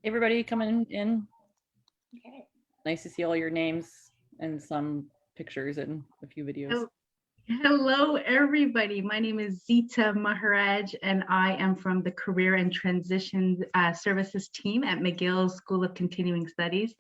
Everybody coming in. Okay. Nice to see all your names and some pictures and a few videos. Hello, everybody. My name is Zita Maharaj, and I am from the Career and Transition Services team at McGill School of Continuing Studies.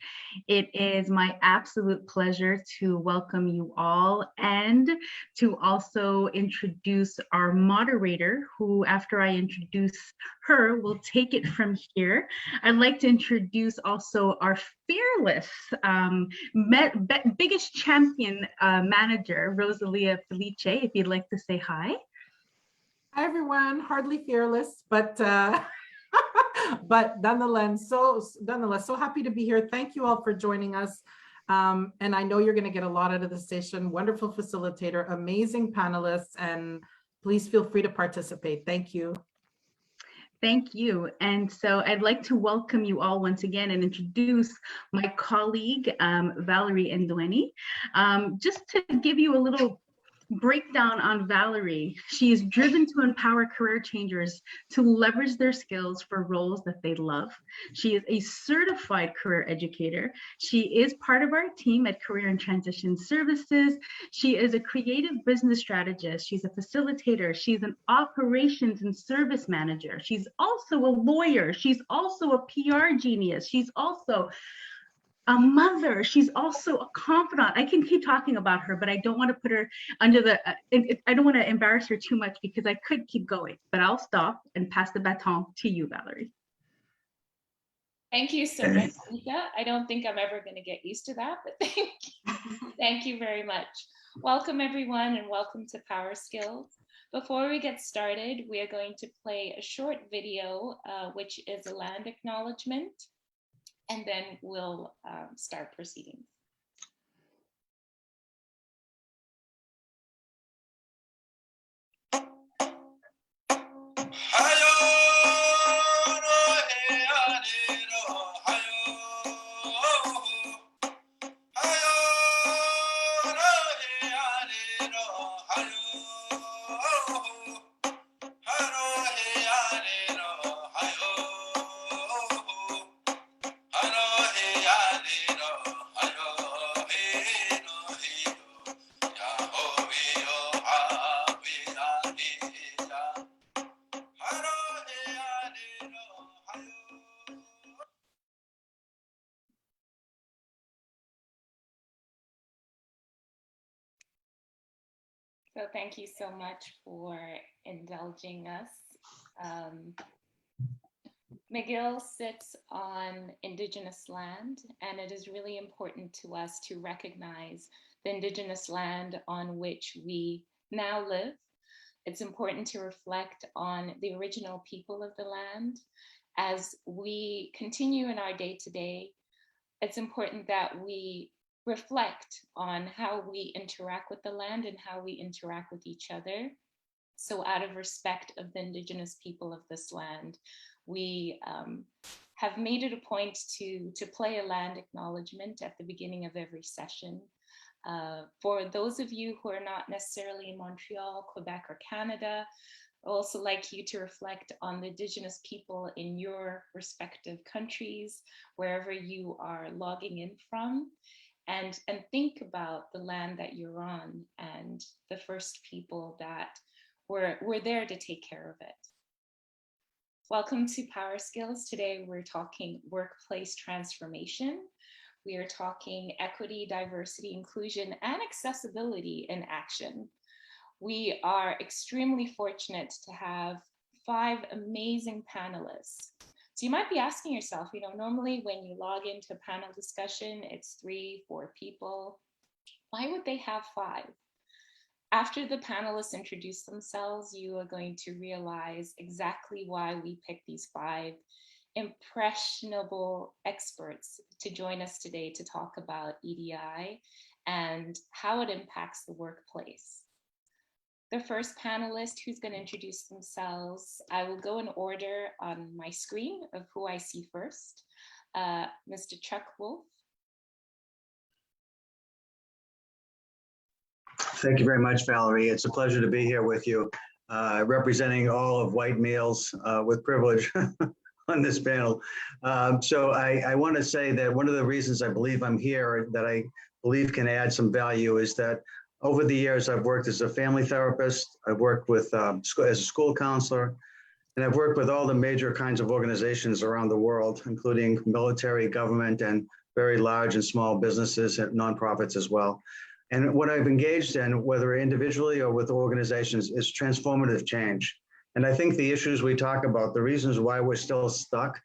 It is my absolute pleasure to welcome you all and to also introduce our moderator, who, after I introduce her, will take it from here. I'd like to introduce also our fearless, biggest champion manager, Rosalia Felice, if you'd like to say hi. Hi, everyone. Hardly fearless, but but nonetheless, so happy to be here. Thank you all for joining us. And I know you're going to get a lot out of the session. Wonderful facilitator, amazing panelists, and please feel free to participate. Thank you. Thank you. And so I'd like to welcome you all once again and introduce my colleague, Valerie Anduenny. Just to give you a little breakdown on Valerie, she is driven to empower career changers to leverage their skills for roles that they love. She is a certified career educator. She is part of our team at Career and Transition Services. She is a creative business strategist. She's a facilitator. She's an operations and service manager. She's also a lawyer. She's also a PR genius. She's also a mother. She's also a confidant. I can keep talking about her, but I don't want to put her under the, I don't want to embarrass her too much because I could keep going, but I'll stop and pass the baton to you, Valerie. Thank you so much, Nika. I don't think I'm ever going to get used to that, but thank you. Thank you very much. Welcome, everyone, and welcome to Power Skills. Before we get started, we are going to play a short video, which is a land acknowledgement. And then we'll start proceedings. So thank you so much for indulging us. McGill sits on Indigenous land, and it is really important to us to recognize the Indigenous land on which we now live. It's important to reflect on the original people of the land. As we continue in our day-to-day, it's important that we reflect on how we interact with the land and how we interact with each other. So out of respect of the Indigenous people of this land, we have made it a point to play a land acknowledgement at the beginning of every session. For those of you who are not necessarily in Montreal, Quebec, or Canada, I'd also like you to reflect on the Indigenous people in your respective countries, wherever you are logging in from. And think about the land that you're on and the first people that were there to take care of it. Welcome to Power Skills. Today we're talking workplace transformation. We are talking equity, diversity, inclusion, and accessibility in action. We are extremely fortunate to have 5 amazing panelists. So you might be asking yourself, normally when you log into a panel discussion, it's 3, 4 people. Why would they have 5? After the panelists introduce themselves, you are going to realize exactly why we picked these 5 impressionable experts to join us today to talk about EDI and how it impacts the workplace. The first panelist who's going to introduce themselves, I will go in order on my screen of who I see first. Mr. Chuck Wolf. Thank you very much, Valerie. It's a pleasure to be here with you. representing all of white males with privilege on this panel. So I want to say that one of the reasons I believe I'm here, that I believe can add some value, is that over the years, I've worked as a family therapist, I've worked with as a school counselor, and I've worked with all the major kinds of organizations around the world, including military, government, and very large and small businesses and nonprofits as well. And what I've engaged in, whether individually or with organizations, is transformative change. And I think the issues we talk about, the reasons why we're still stuck,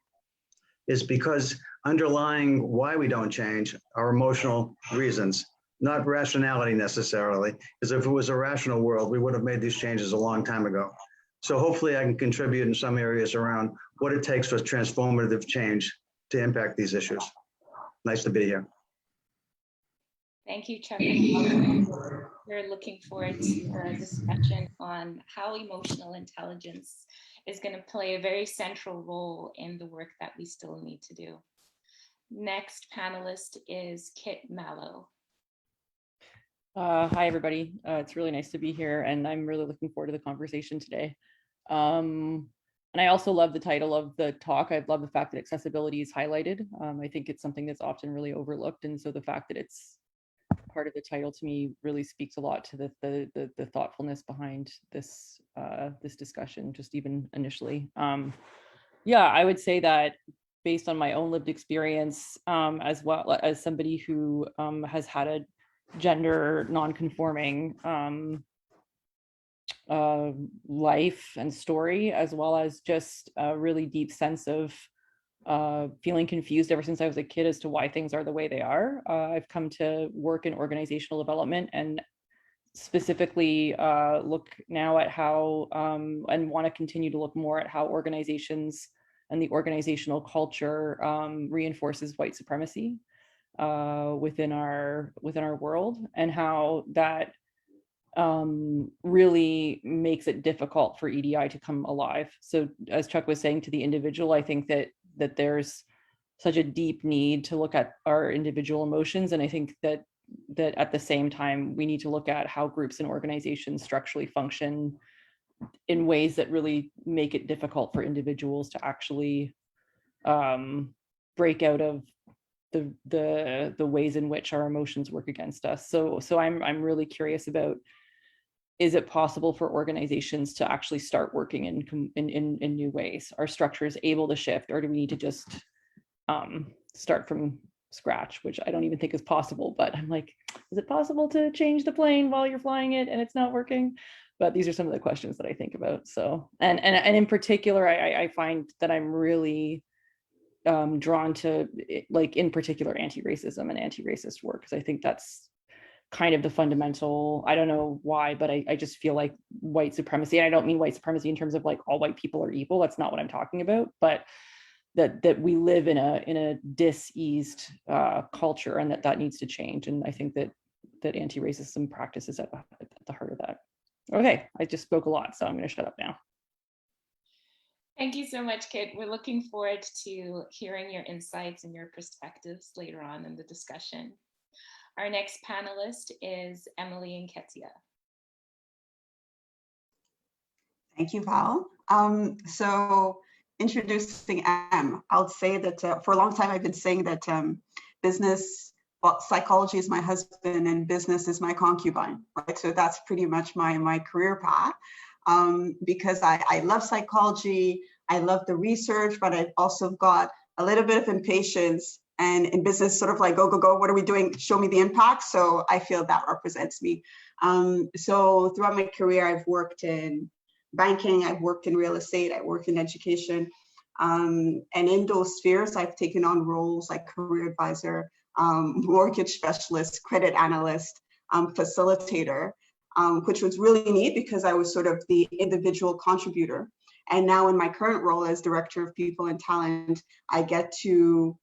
is because underlying why we don't change are emotional reasons, not rationality necessarily, because if it was a rational world, we would have made these changes a long time ago. So hopefully I can contribute in some areas around what it takes for transformative change to impact these issues. Nice to be here. Thank you, Chuck. We're looking forward to a discussion on how emotional intelligence is going to play a very central role in the work that we still need to do. Next panelist is Kit Mallow. Hi, everybody. It's really nice to be here, and I'm really looking forward to the conversation today. And I also love the title of the talk. I love the fact that accessibility is highlighted. I think it's something that's often really overlooked, and so the fact that it's part of the title to me really speaks a lot to the thoughtfulness behind this this discussion, just even initially. Yeah, I would say that based on my own lived experience, as well as somebody who has had a gender non-conforming life and story, as well as just a really deep sense of feeling confused ever since I was a kid as to why things are the way they are. I've come to work in organizational development and specifically look now at how and want to continue to look more at how organizations and the organizational culture reinforces white supremacy within our world, and how that really makes it difficult for EDI to come alive. So as Chuck was saying, to the individual, I think that there's such a deep need to look at our individual emotions. And I think that at the same time, we need to look at how groups and organizations structurally function in ways that really make it difficult for individuals to actually break out of the ways in which our emotions work against us. So I'm really curious about, is it possible for organizations to actually start working in new ways? Are structures able to shift, or do we need to just start from scratch, which I don't even think is possible, but I'm like, is it possible to change the plane while you're flying it and it's not working? But these are some of the questions that I think about. So, and in particular, I find that I'm really drawn to, like, in particular, anti-racism and anti-racist work, because I think that's kind of the fundamental, I don't know why, but I just feel like white supremacy, and I don't mean white supremacy in terms of like all white people are evil, that's not what I'm talking about, but that we live in a diseased culture, and that needs to change. And I think that anti-racism practice is at the heart of that. Okay, I just spoke a lot, so I'm going to shut up now. Thank you so much, Kit. We're looking forward to hearing your insights and your perspectives later on in the discussion. Our next panelist is Emily Nketiah. Thank you, Val. So introducing Em, I'll say that for a long time I've been saying that business, well, psychology is my husband and business is my concubine, right? So that's pretty much my career path, because I love psychology, I love the research, but I've also got a little bit of impatience, and in business, sort of like, go, go, go, what are we doing? Show me the impact. So I feel that represents me. So throughout my career, I've worked in banking, I've worked in real estate, I worked in education. And in those spheres, I've taken on roles like career advisor, mortgage specialist, credit analyst, facilitator, which was really neat because I was sort of the individual contributor. And now in my current role as director of people and talent, I get to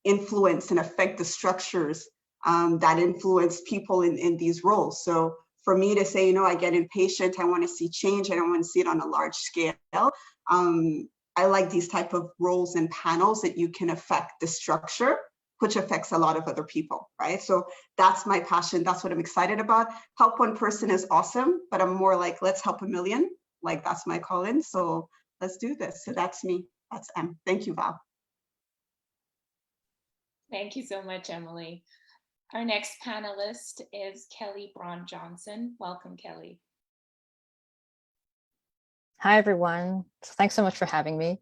influence and affect the structures that influence people in these roles. So for me to say, I get impatient, I want to see change, I don't want to see it on a large scale. I like these type of roles and panels that you can affect the structure, which affects a lot of other people, right? So that's my passion. That's what I'm excited about. Help one person is awesome, but I'm more like, let's help a million. like that's my calling. So let's do this. So that's me. That's M. Thank you, Val. Thank you so much, Emily. Our next panelist is Kelly Braun-Johnson. Welcome, Kelly. Hi, everyone. Thanks so much for having me.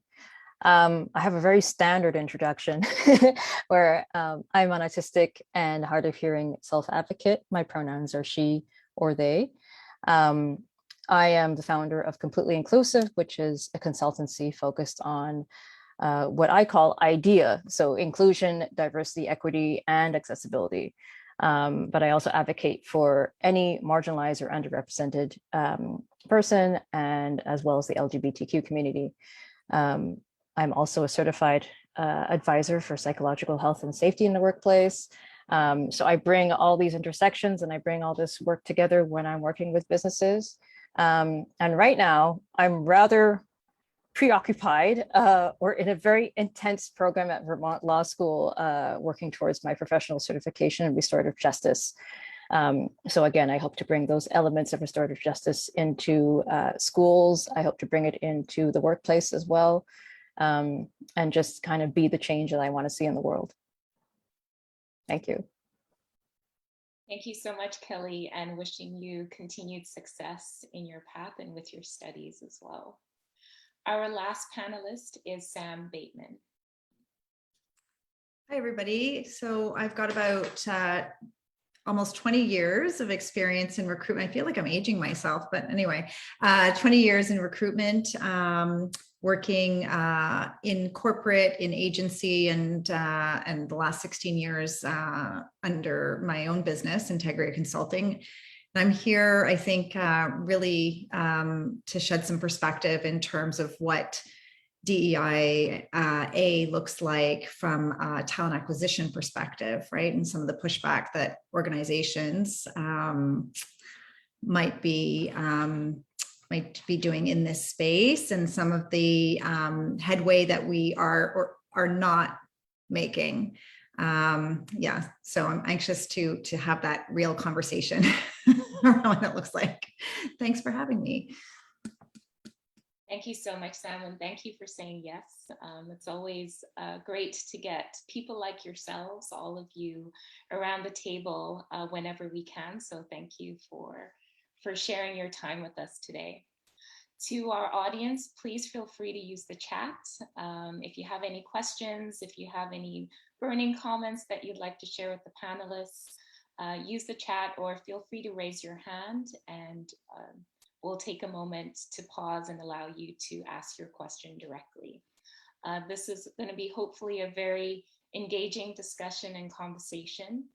I have a very standard introduction where I'm an autistic and hard of hearing self-advocate. My pronouns are she or they. I am the founder of Completely Inclusive, which is a consultancy focused on what I call EDIA, so inclusion, diversity, equity, and accessibility. But I also advocate for any marginalized or underrepresented person, and as well as the LGBTQ community. I'm also a certified advisor for psychological health and safety in the workplace. So I bring all these intersections and I bring all this work together when I'm working with businesses. And right now, I'm rather preoccupied or in a very intense program at Vermont Law School, working towards my professional certification in restorative justice. So again, I hope to bring those elements of restorative justice into schools. I hope to bring it into the workplace as well, and just kind of be the change that I want to see in the world. Thank you. Thank you so much, Kelly, and wishing you continued success in your path and with your studies as well. Our last panelist is Sam Bateman. Hi, everybody. So I've got about almost 20 years of experience in recruitment. I feel like I'm aging myself, but anyway, 20 years in recruitment, working in corporate, in agency, and the last 16 years under my own business, Integrity Consulting. I'm here, I think, really to shed some perspective in terms of what DEIA looks like from a talent acquisition perspective, right? And some of the pushback that organizations might be doing in this space, and some of the headway that we are or are not making. Yeah, so I'm anxious to have that real conversation around what it looks like. Thanks for having me. Thank you so much, Sam, and thank you for saying yes. It's always great to get people like yourselves, all of you, around the table whenever we can. So thank you for sharing your time with us today. To our audience, please feel free to use the chat. If you have any questions, if you have any burning comments that you'd like to share with the panelists, use the chat or feel free to raise your hand, and we'll take a moment to pause and allow you to ask your question directly. This is going to be hopefully a very engaging discussion and conversation.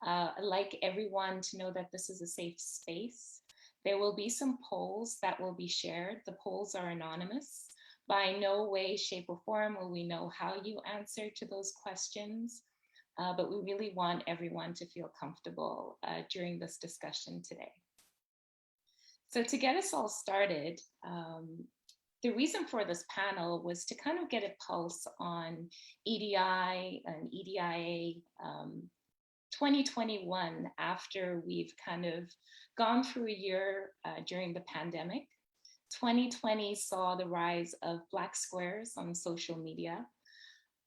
I'd like everyone to know that this is a safe space. There will be some polls that will be shared. The polls are anonymous. By no way, shape, or form will we know how you answer to those questions, but we really want everyone to feel comfortable during this discussion today. So to get us all started, the reason for this panel was to kind of get a pulse on EDI and EDIA 2021, after we've kind of gone through a year during the pandemic. 2020 saw the rise of Black squares on social media,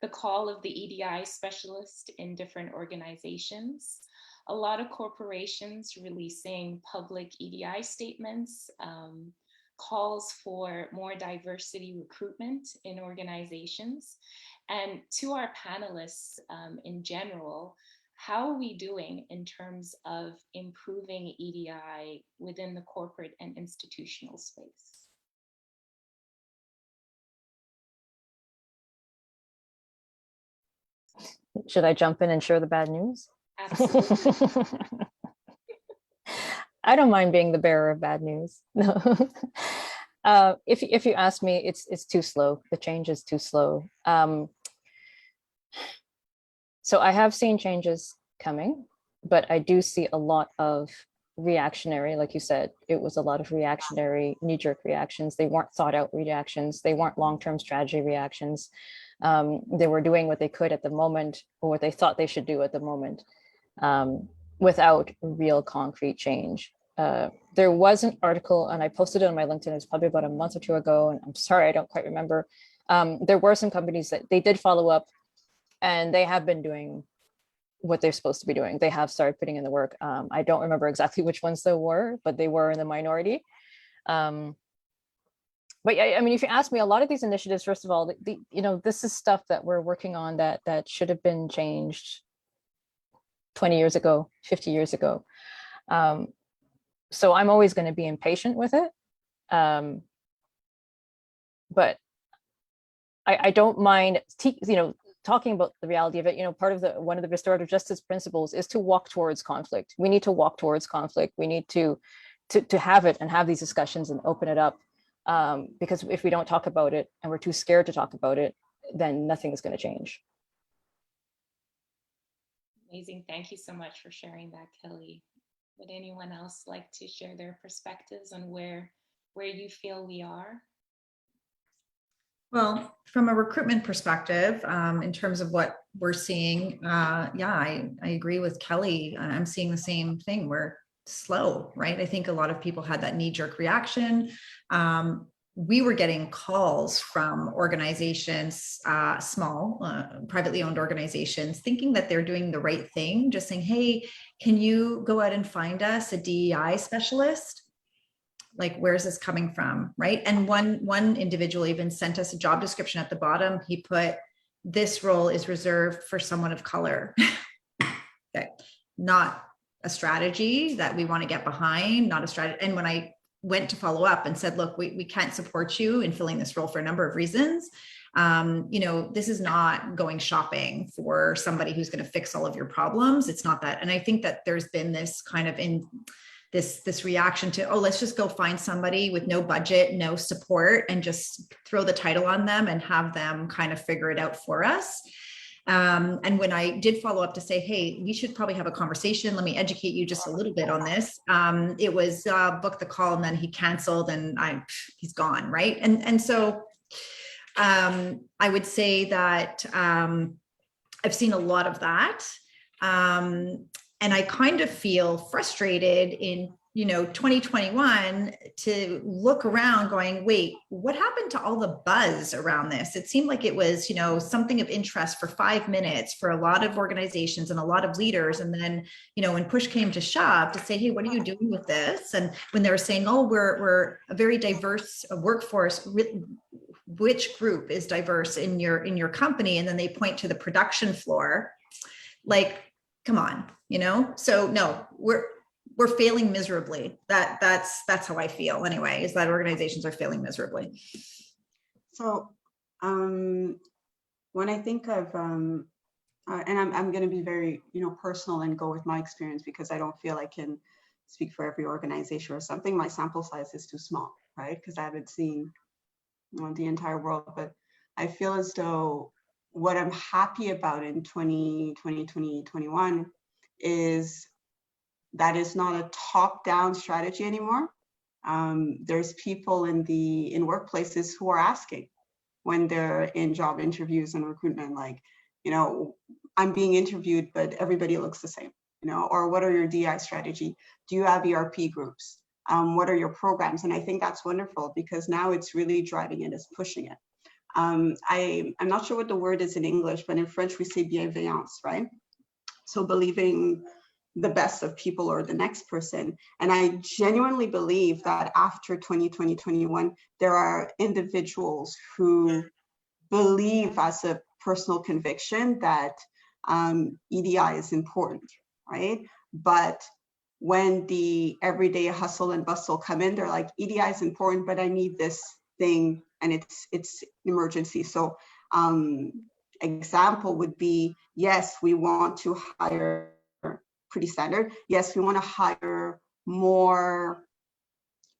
the call of the EDI specialist in different organizations, a lot of corporations releasing public EDI statements, calls for more diversity recruitment in organizations. And to our panelists in general, how are we doing in terms of improving EDI within the corporate and institutional space? Should I jump in and share the bad news? Absolutely. I don't mind being the bearer of bad news. No. If you ask me, it's too slow. The change is too slow. So I have seen changes coming, but I do see a lot of reactionary, like you said, it was a lot of reactionary, knee-jerk reactions. They weren't thought out reactions. They weren't long-term strategy reactions. They were doing what they could at the moment, or what they thought they should do at the moment, without real concrete change. There was an article, and I posted it on my LinkedIn. It was probably about a month or two ago, and I'm sorry, I don't quite remember. There were some companies that they did follow up, and they have been doing what they're supposed to be doing. They have started putting in the work. I don't remember exactly which ones they were, but they were in the minority. But yeah, I mean, if you ask me, a lot of these initiatives, first of all, this is stuff that we're working on that should have been changed 20 years ago, 50 years ago. So I'm always going to be impatient with it. But I don't mind, talking about the reality of it. Part of one of the restorative justice principles is to walk towards conflict. We need to walk towards conflict. We need to have it and have these discussions and open it up. Because if we don't talk about it and we're too scared to talk about it, then nothing is going to change. Amazing. Thank you so much for sharing that, Kelly. Would anyone else like to share their perspectives on where you feel we are? Well, from a recruitment perspective, in terms of what we're seeing, I agree with Kelly. I'm seeing the same thing. We're slow, right? I think a lot of people had that knee-jerk reaction. We were getting calls from organizations, small, privately owned organizations, thinking that they're doing the right thing, just saying, hey, can you go out and find us a DEI specialist? Like, where's this coming from, right? And one individual even sent us a job description at the bottom. He put, this role is reserved for someone of color. Okay. Not a strategy that we want to get behind, not a strategy. And when I went to follow up and said, look, we can't support you in filling this role for a number of reasons. This is not going shopping for somebody who's going to fix all of your problems. It's not that. And I think that there's been this kind of this reaction to, oh, let's just go find somebody with no budget, no support, and just throw the title on them and have them kind of figure it out for us. And when I did follow up to say, hey, we should probably have a conversation, let me educate you just a little bit on this. It was book the call, and then he canceled, and he's gone, right? And so I would say that I've seen a lot of that. And I kind of feel frustrated in 2021 to look around going, wait, what happened to all the buzz around this? It seemed like it was, something of interest for 5 minutes for a lot of organizations and a lot of leaders. And then, when push came to shove to say, hey, what are you doing with this? And when they were saying, oh, we're a very diverse workforce, which group is diverse in your company? And then they point to the production floor, like, come on, so no, we're failing miserably. That's how I feel anyway, is that organizations are failing miserably. So when I think of, and I'm going to be very, personal and go with my experience, because I don't feel I can speak for every organization or something. My sample size is too small, right? Because I haven't seen the entire world, but I feel as though what I'm happy about in 2021 is that is not a top-down strategy anymore. There's people in workplaces who are asking when they're in job interviews and recruitment, like, I'm being interviewed, but everybody looks the same, or what are your DI strategy? Do you have ERP groups? What are your programs? And I think that's wonderful, because now it's really driving it, it's pushing it. I'm not sure what the word is in English, but in French we say bienveillance, right? So believing the best of people or the next person. And I genuinely believe that after 2021, there are individuals who believe as a personal conviction that EDI is important, right? But when the everyday hustle and bustle come in, they're like, EDI is important, but I need this thing, and it's emergency. So example would be, yes, we want to hire, pretty standard. Yes, we want to hire more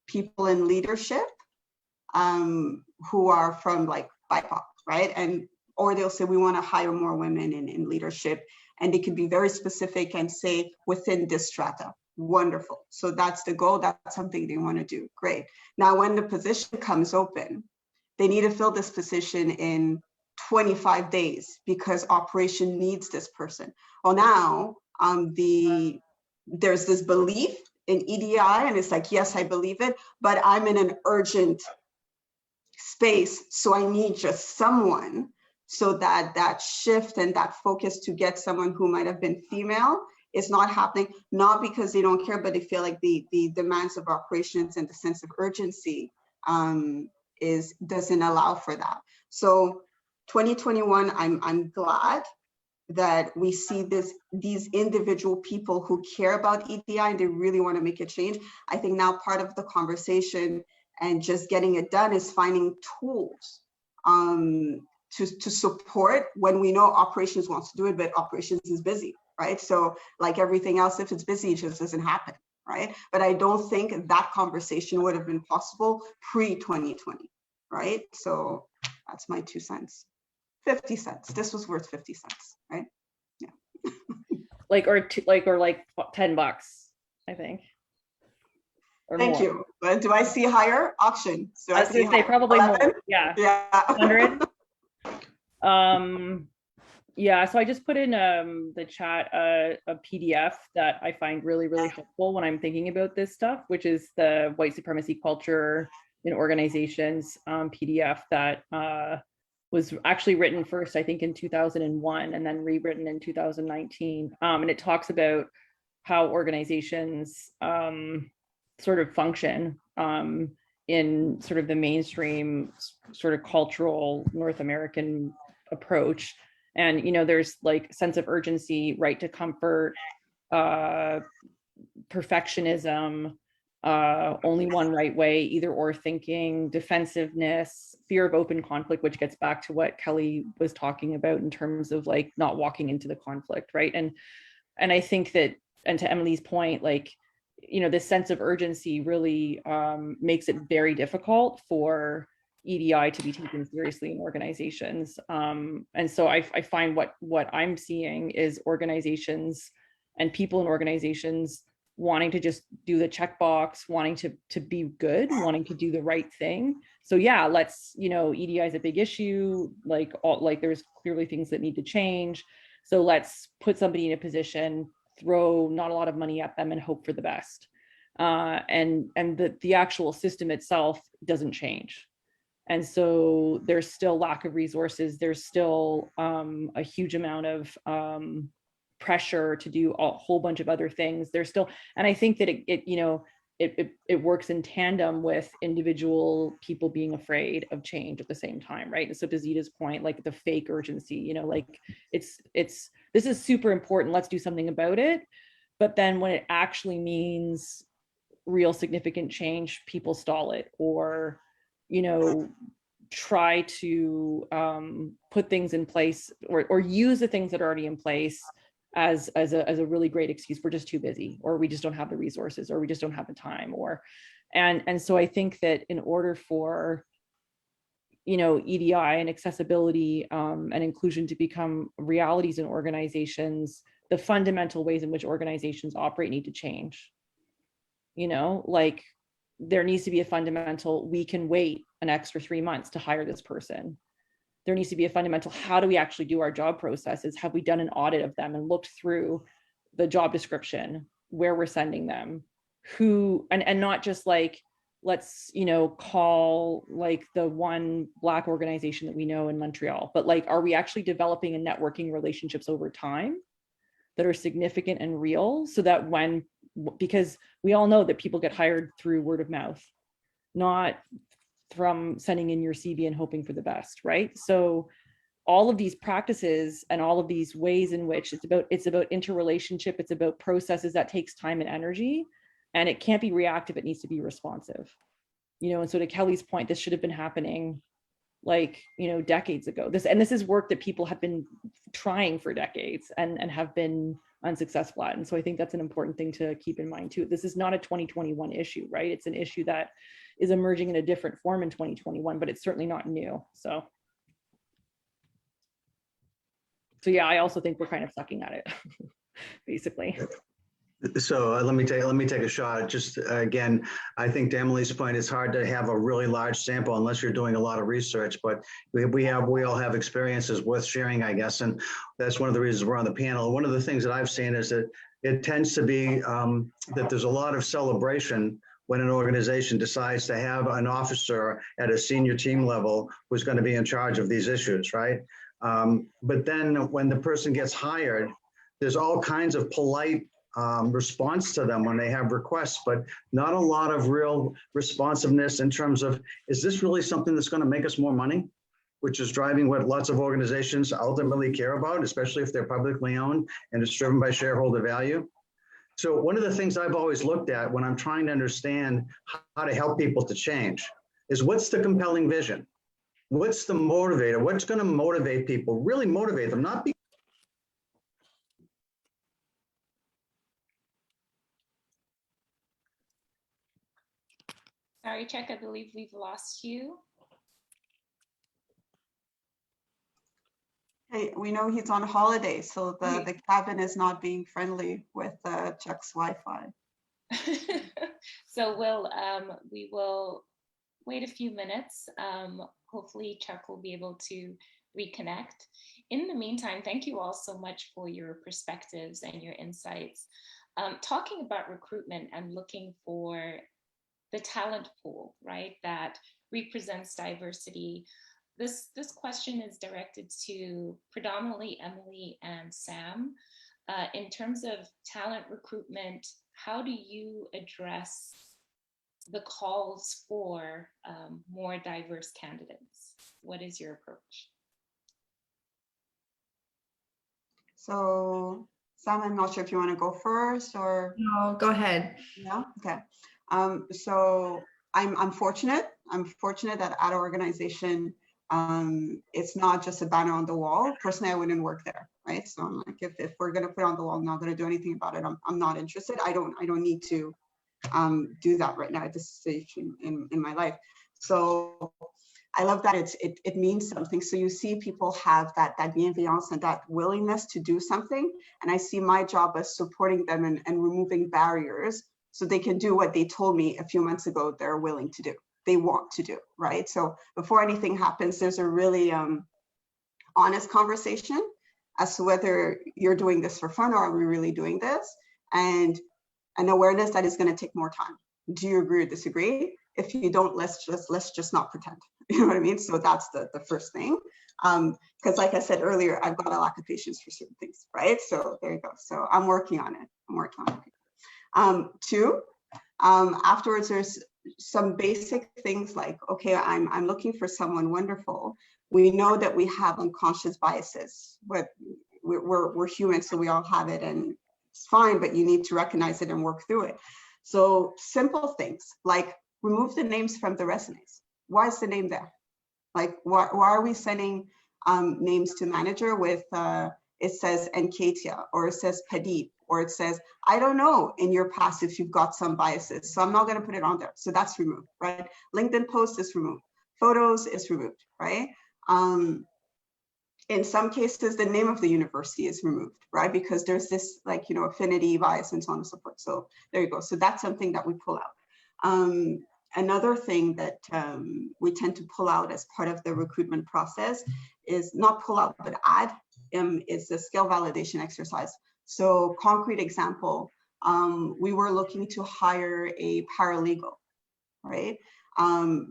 people in leadership who are from like BIPOC, right? Or they'll say we want to hire more women in leadership, and they could be very specific and say within this strata. Wonderful. So that's the goal. That's something they want to do. Great. Now, when the position comes open, they need to fill this position in 25 days because operation needs this person. Well, now there's this belief in EDI, and it's like, yes, I believe it, but I'm in an urgent space, so I need just someone, so that that shift and that focus to get someone who might have been female is not happening, not because they don't care, but they feel like the demands of operations and the sense of urgency doesn't allow for that. So 2021, I'm glad that we see these individual people who care about EDI and they really want to make a change. I think now part of the conversation and just getting it done is finding tools to support when we know operations wants to do it, but operations is busy, right? So like everything else, if it's busy, it just doesn't happen, right? But I don't think that conversation would have been possible pre-2020, right? So that's my 2 cents. 50 cents. This was worth 50 cents, right? Yeah. Like 10 bucks, I think. Or Thank more. you. But do I see higher auction? So I was going to say probably 11? more. Yeah. Yeah. 100. Yeah, so I just put in the chat a PDF that I find really, really helpful when I'm thinking about this stuff, which is the white supremacy culture in organizations PDF that was actually written first, I think, in 2001 and then rewritten in 2019. And it talks about how organizations sort of function in sort of the mainstream sort of cultural North American approach. And, you know, there's like sense of urgency, right to comfort, perfectionism, only one right way, either or thinking, defensiveness, fear of open conflict, which gets back to what Kelly was talking about in terms of like not walking into the conflict, right? And I think that, and to Emily's point, like, you know, this sense of urgency really makes it very difficult for EDI to be taken seriously in organizations. And so I find what I'm seeing is organizations and people in organizations wanting to just do the checkbox, wanting to be good, wanting to do the right thing. So yeah, let's, you know, EDI is a big issue, like there's clearly things that need to change. So let's put somebody in a position, throw not a lot of money at them and hope for the best. And the actual system itself doesn't change. And so there's still lack of resources. There's still a huge amount of pressure to do a whole bunch of other things. There's still, and I think that it works in tandem with individual people being afraid of change at the same time, right? And so to Zita's point, like the fake urgency, you know, like this is super important, let's do something about it. But then when it actually means real significant change, people stall it, or, you know, try to put things in place or use the things that are already in place as a really great excuse. We're just too busy, or we just don't have the resources, or we just don't have the time, or and so I think that in order for, you know, EDI and accessibility and inclusion to become realities in organizations, the fundamental ways in which organizations operate need to change. You know, like there needs to be a fundamental, we can wait an extra 3 months to hire this person. There needs to be a fundamental, how do we actually do our job processes? Have we done an audit of them and looked through the job description, where we're sending them, who, and not just like, let's, you know, call like the one Black organization that we know in Montreal, but like, are we actually developing and networking relationships over time that are significant and real, so that when, because we all know that people get hired through word of mouth, not from sending in your CV and hoping for the best, right? So all of these practices and all of these ways in which it's about interrelationship, it's about processes that takes time and energy, and it can't be reactive, it needs to be responsive. You know, and so to Kelly's point, this should have been happening like, you know, decades ago. This is work that people have been trying for decades and have been unsuccessful at. And so I think that's an important thing to keep in mind too. This is not a 2021 issue, right? It's an issue that is emerging in a different form in 2021, but it's certainly not new. So yeah, I also think we're kind of sucking at it, basically. So let me take a shot. Just again, I think to Emily's point, it's hard to have a really large sample unless you're doing a lot of research. But we all have experiences worth sharing, I guess, and that's one of the reasons we're on the panel. One of the things that I've seen is that it tends to be that there's a lot of celebration when an organization decides to have an officer at a senior team level who's going to be in charge of these issues, right? But then when the person gets hired, there's all kinds of polite response to them when they have requests, but not a lot of real responsiveness in terms of, is this really something that's going to make us more money? Which is driving what lots of organizations ultimately care about, especially if they're publicly owned and it's driven by shareholder value. So one of the things I've always looked at when I'm trying to understand how to help people to change is, what's the compelling vision? What's the motivator? What's going to motivate people, really motivate them, not be. Sorry, Chuck, I believe we've lost you. Hey, we know he's on holiday, so the cabin is not being friendly with Chuck's Wi-Fi. So we will wait a few minutes. Hopefully Chuck will be able to reconnect. In the meantime, thank you all so much for your perspectives and your insights. Talking about recruitment and looking for the talent pool, right, that represents diversity. This question is directed to predominantly Emily and Sam. In terms of talent recruitment, how do you address the calls for more diverse candidates? What is your approach? So Sam, I'm not sure if you want to go first or. No, go ahead. Yeah, okay. So I'm fortunate. I'm fortunate that at our organization, it's not just a banner on the wall. Personally, I wouldn't work there, right? So I'm like, if we're going to put it on the wall, I'm not going to do anything about it. I'm not interested. I don't need to do that right now at this stage in my life. So I love that it means something. So you see people have that bienveillance and that willingness to do something. And I see my job as supporting them and removing barriers so they can do what they told me a few months ago they're willing to do, they want to do, right? So before anything happens, there's a really honest conversation as to whether you're doing this for fun or are we really doing this? And an awareness that is going to take more time. Do you agree or disagree? If you don't, let's just not pretend. You know what I mean? So that's the first thing. Because like I said earlier, I've got a lack of patience for certain things, right? So there you go. So I'm working on it. Two, afterwards, there's some basic things like, okay, I'm looking for someone wonderful. We know that we have unconscious biases, but we're human, so we all have it, and it's fine, but you need to recognize it and work through it. So simple things like remove the names from the resumes. Why is the name there? Like, why are we sending names to manager with, it says Nkatia, or it says Padip, or it says, I don't know in your past if you've got some biases, so I'm not gonna put it on there. So that's removed, right? LinkedIn post is removed. Photos is removed, right? In some cases, the name of the university is removed, right? Because there's this affinity bias and so on and so forth. So there you go. So that's something that we pull out. Another thing that we tend to pull out as part of the recruitment process is not pull out, but add, is the skill validation exercise. So concrete example, we were looking to hire a paralegal, right?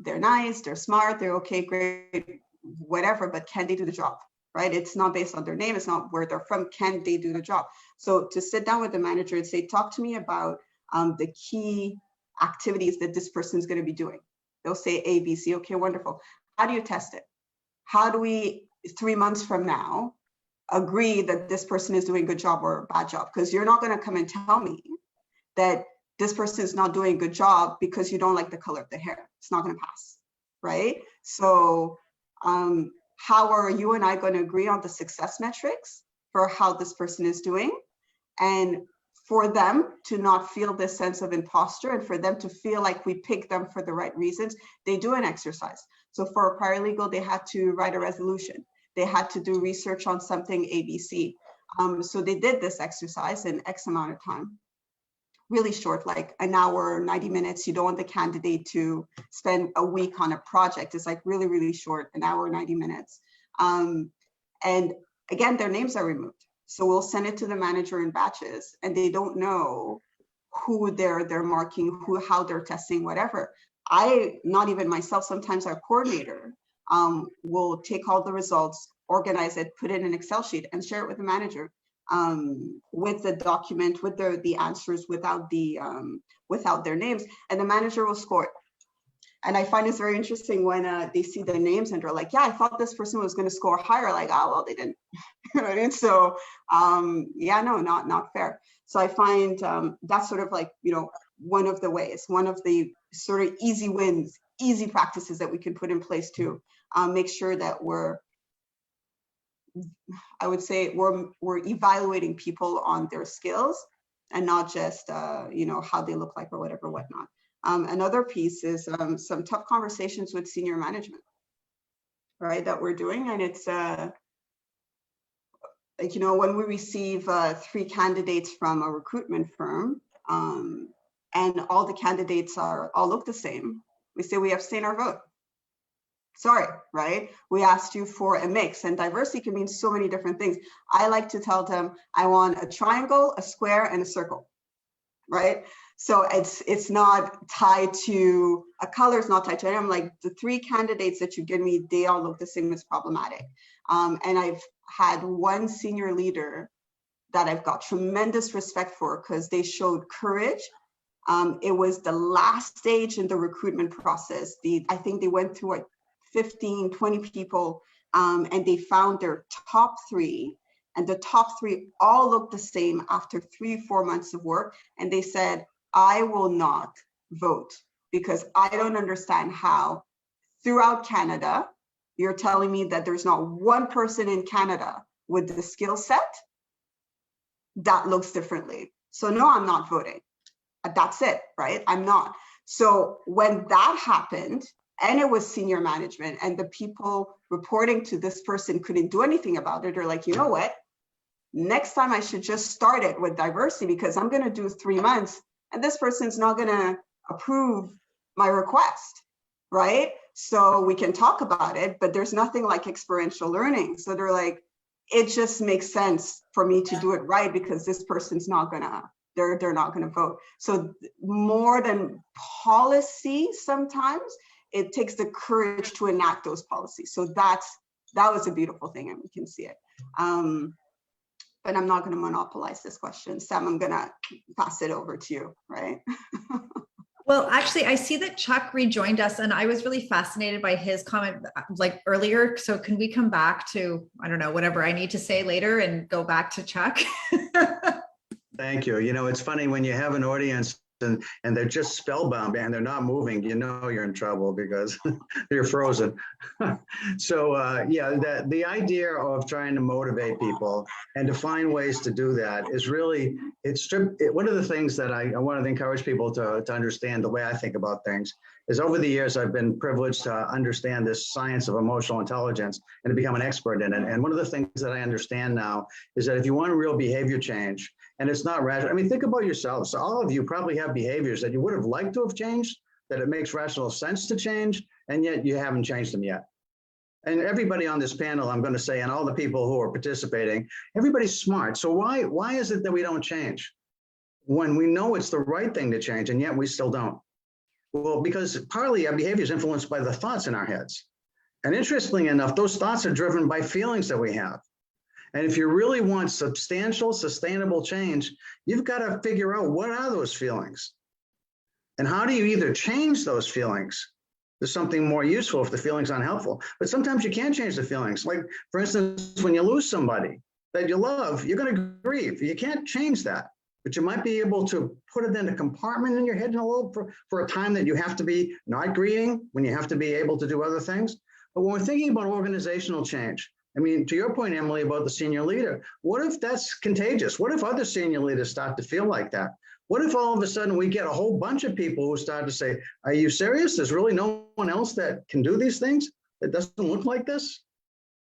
They're nice, they're smart, they're okay, great, whatever, but can they do the job, right? It's not based on their name, it's not where they're from, can they do the job? So to sit down with the manager and say, talk to me about the key activities that this person is going to be doing. They'll say A, B, C. Okay, wonderful. How do you test it? How do we, 3 months from now, agree that this person is doing a good job or a bad job? Because you're not going to come and tell me that this person is not doing a good job because you don't like the color of the hair. It's not going to pass, right? So how are you and I going to agree on the success metrics for how this person is doing? And for them to not feel this sense of imposter and for them to feel like we pick them for the right reasons, they do an exercise. So for a paralegal, they had to write a resolution. They had to do research on something ABC. So they did this exercise in X amount of time. really short, like an hour, 90 minutes. You don't want the candidate to spend a week on a project. It's like really, really short, an hour, 90 minutes. And again, their names are removed. So we'll send it to the manager in batches, and they don't know who they're marking, how they're testing, whatever. Not even myself, sometimes our coordinator will take all the results, organize it, put it in an Excel sheet and share it with the manager, with the document, with the answers, without their names, and the manager will score it. And I find it's very interesting when they see the names and they're like, yeah, I thought this person was going to score higher. Like, oh, well, they didn't. You know what I mean? So yeah, no, not fair. So I find that's sort of like, you know, one of the ways, one of the sort of easy wins, easy practices that we can put in place to make sure that I would say we're evaluating people on their skills and not just, you know, how they look like or whatever, whatnot. Another piece is some tough conversations with senior management, right, that we're doing. And it's like, you know, when we receive 3 candidates from a recruitment firm and all the candidates all look the same, we say we abstain our vote. Sorry, right? We asked you for a mix, and diversity can mean so many different things. I like to tell them, I want a triangle, a square, and a circle, right? So it's not tied to a color, it's not tied to, I'm like, the 3 candidates that you give me, they all look the same, it's problematic. And I've had one senior leader that I've got tremendous respect for because they showed courage. It was the last stage in the recruitment process. I think they went through like 15, 20 people, and they found their top 3, and the top 3 all looked the same after 3-4 months of work. And they said, I will not vote because I don't understand how throughout Canada, you're telling me that there's not one person in Canada with the skill set that looks differently. So no, I'm not voting. That's it, right? I'm not. So when that happened, and it was senior management and the people reporting to this person couldn't do anything about it, they're like, you know what? Next time I should just start it with diversity because I'm going to do 3 months and this person's not going to approve my request, right? So we can talk about it, but there's nothing like experiential learning. So they're like, it just makes sense for me to do it right because this person's not going to, they're not going to vote. So more than policy, sometimes it takes the courage to enact those policies. So that was a beautiful thing, and we can see it. But I'm not going to monopolize this question. Sam, I'm going to pass it over to you, right? Well, actually, I see that Chuck rejoined us, and I was really fascinated by his comment like earlier. So can we come back to, I don't know, whatever I need to say later and go back to Chuck? Thank you. You know, it's funny when you have an audience and they're just spellbound and they're not moving, you know you're in trouble because you're frozen. So yeah, the idea of trying to motivate people and to find ways to do that is really, one of the things that I want to encourage people to understand the way I think about things is over the years, I've been privileged to understand this science of emotional intelligence and to become an expert in it. And one of the things that I understand now is that if you want a real behavior change, and it's not rational. I mean, think about yourselves. All of you probably have behaviors that you would have liked to have changed, that it makes rational sense to change, and yet you haven't changed them yet. And everybody on this panel, I'm going to say, and all the people who are participating, everybody's smart. So why is it that we don't change when we know it's the right thing to change, and yet we still don't? Well, because partly our behavior is influenced by the thoughts in our heads. And interestingly enough, those thoughts are driven by feelings that we have. And if you really want substantial, sustainable change, you've got to figure out what are those feelings? And how do you either change those feelings to something more useful if the feeling's unhelpful? But sometimes you can't change the feelings. Like, for instance, when you lose somebody that you love, you're going to grieve. You can't change that. But you might be able to put it in a compartment in your head for a time that you have to be not grieving, when you have to be able to do other things. But when we're thinking about organizational change, I mean, to your point, Emily, about the senior leader, what if that's contagious? What if other senior leaders start to feel like that? What if all of a sudden we get a whole bunch of people who start to say, are you serious? There's really no one else that can do these things that doesn't look like this?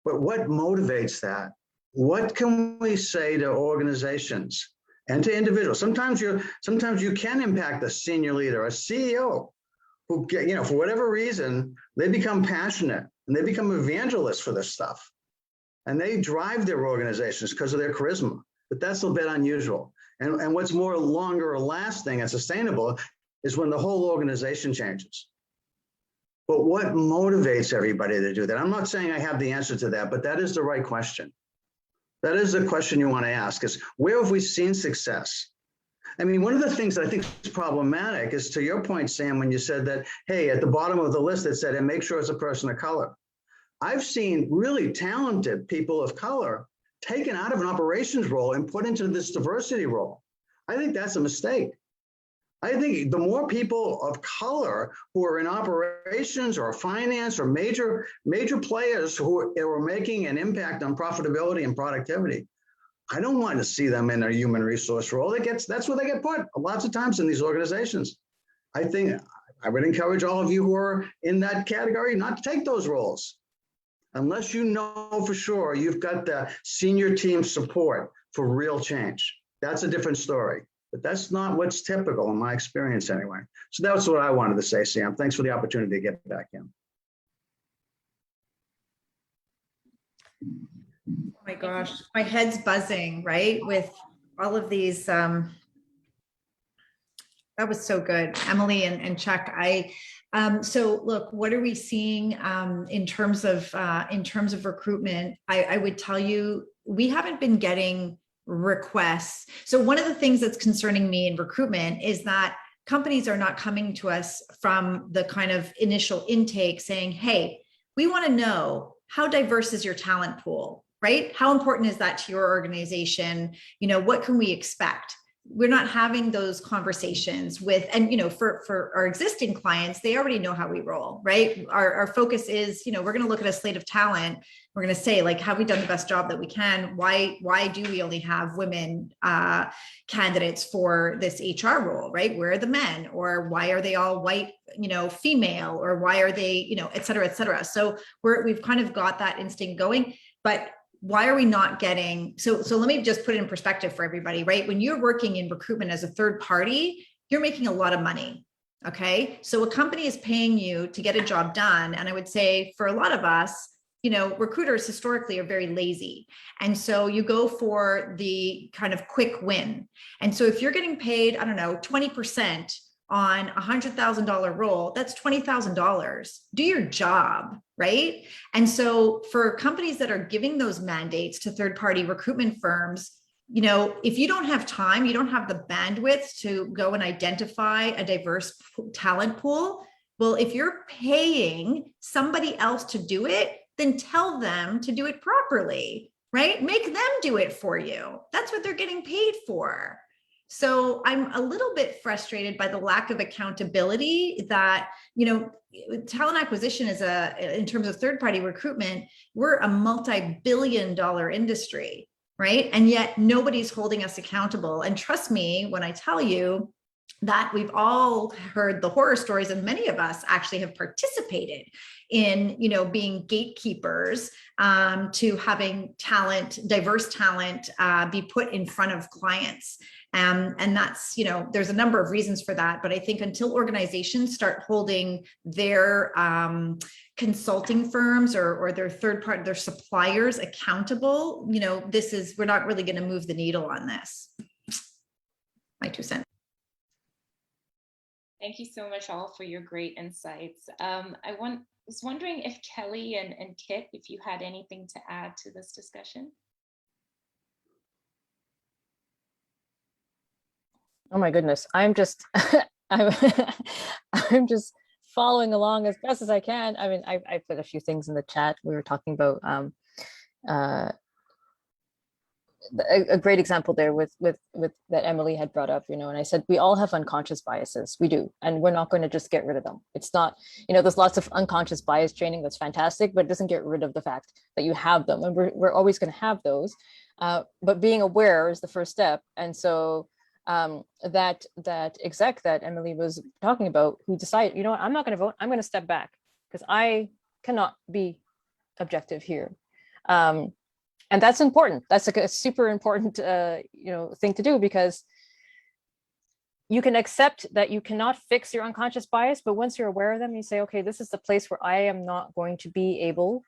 But what motivates that? What can we say to organizations and to individuals. Sometimes you can impact a senior leader, a CEO, who get, for whatever reason, they become passionate and they become evangelists for this stuff. And they drive their organizations because of their charisma. But that's a bit unusual. And what's more longer lasting and sustainable is when the whole organization changes. But what motivates everybody to do that? I'm not saying I have the answer to that, but that is the right question. That is the question you want to ask, is where have we seen success? I mean, one of the things that I think is problematic is, to your point, Sam, when you said that, hey, at the bottom of the list, it said, and make sure it's a person of color. I've seen really talented people of color taken out of an operations role and put into this diversity role. I think that's a mistake. I think the more people of color who are in operations or finance or major players who are making an impact on profitability and productivity, I don't want to see them in a human resource role. That's where they get put lots of times in these organizations. I think I would encourage all of you who are in that category not to take those roles, unless you know for sure you've got the senior team support for real change. That's a different story, but that's not what's typical in my experience anyway. So that's what I wanted to say, Sam. Thanks for the opportunity to get back in. Oh my gosh, my head's buzzing, right? With all of these, that was so good, Emily and Chuck. So look, what are we seeing in terms of recruitment? I would tell you, we haven't been getting requests. So one of the things that's concerning me in recruitment is that companies are not coming to us from the kind of initial intake saying, hey, we want to know, how diverse is your talent pool, right? How important is that to your organization? What can we expect? We're not having those conversations with, and for our existing clients, they already know how we roll, right? Our focus is, we're going to look at a slate of talent. We're going to say, like, have we done the best job that we can? Why do we only have women candidates for this HR role, right? Where are the men? Or why are they all white, female? Or why are they, et cetera, et cetera. So we've kind of got that instinct going, but why are we not getting, so let me just put it in perspective for everybody, right? When you're working in recruitment as a third party, you're making a lot of money, okay? So a company is paying you to get a job done. And I would say for a lot of us, recruiters historically are very lazy. And so you go for the kind of quick win. And so if you're getting paid, I don't know, 20% on $100,000 role, that's $20,000. Do your job, right? And so for companies that are giving those mandates to third-party recruitment firms, if you don't have time, you don't have the bandwidth to go and identify a diverse talent pool. Well, if you're paying somebody else to do it, then tell them to do it properly, right? Make them do it for you. That's what they're getting paid for. So I'm a little bit frustrated by the lack of accountability that, talent acquisition is in terms of third-party recruitment, we're a multi-billion-dollar industry, right? And yet nobody's holding us accountable. And trust me when I tell you that we've all heard the horror stories, and many of us actually have participated in, being gatekeepers to having diverse talent be put in front of clients. And that's, there's a number of reasons for that. But I think until organizations start holding their consulting firms or their their suppliers accountable, we're not really going to move the needle on this. My 2 cents. Thank you so much all for your great insights. I was wondering if Kelly and Kit, if you had anything to add to this discussion. Oh my goodness, I'm just I'm just following along as best as I can. I mean, I put a few things in the chat. We were talking about a great example there with that Emily had brought up, and I said we all have unconscious biases. We do, and we're not going to just get rid of them. It's not, there's lots of unconscious bias training that's fantastic, but it doesn't get rid of the fact that you have them, and we're always going to have those. But being aware is the first step, and so that exec that Emily was talking about, who decided, what, I'm not going to vote. I'm going to step back because I cannot be objective here. And that's important. That's a super important, thing to do, because you can accept that you cannot fix your unconscious bias, but once you're aware of them, you say, okay, this is the place where I am not going to be able